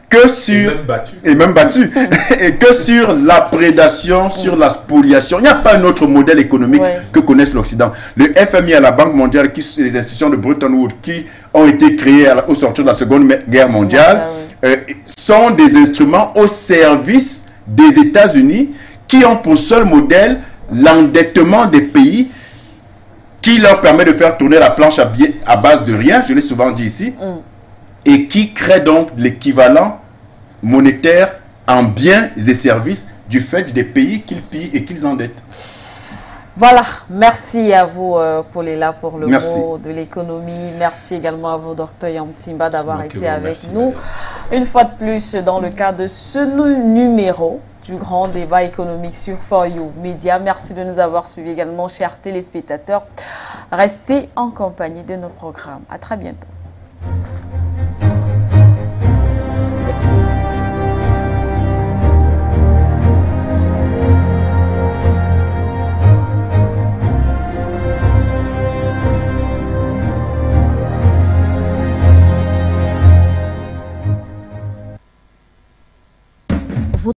que sur et même battu et que sur la prédation, sur la spoliation. Il n'y a pas un autre modèle économique que connaisse l'Occident. Le FMI à la Banque mondiale, les institutions de Bretton Woods qui ont été créées au sortir de la Seconde Guerre mondiale, sont des instruments au service des États-Unis qui ont pour seul modèle l'endettement des pays, qui leur permet de faire tourner la planche à base de rien, je l'ai souvent dit ici, et qui crée donc l'équivalent monétaire en biens et services du fait des pays qu'ils pillent et qu'ils endettent. Voilà, merci à vous pour le mot de l'économie. Merci également à vous, Dr Yamtimba, d'avoir été avec nous. Une fois de plus, dans le cadre de ce numéro du grand débat économique sur For You Media. Merci de nous avoir suivis également, chers téléspectateurs. Restez en compagnie de nos programmes. À très bientôt.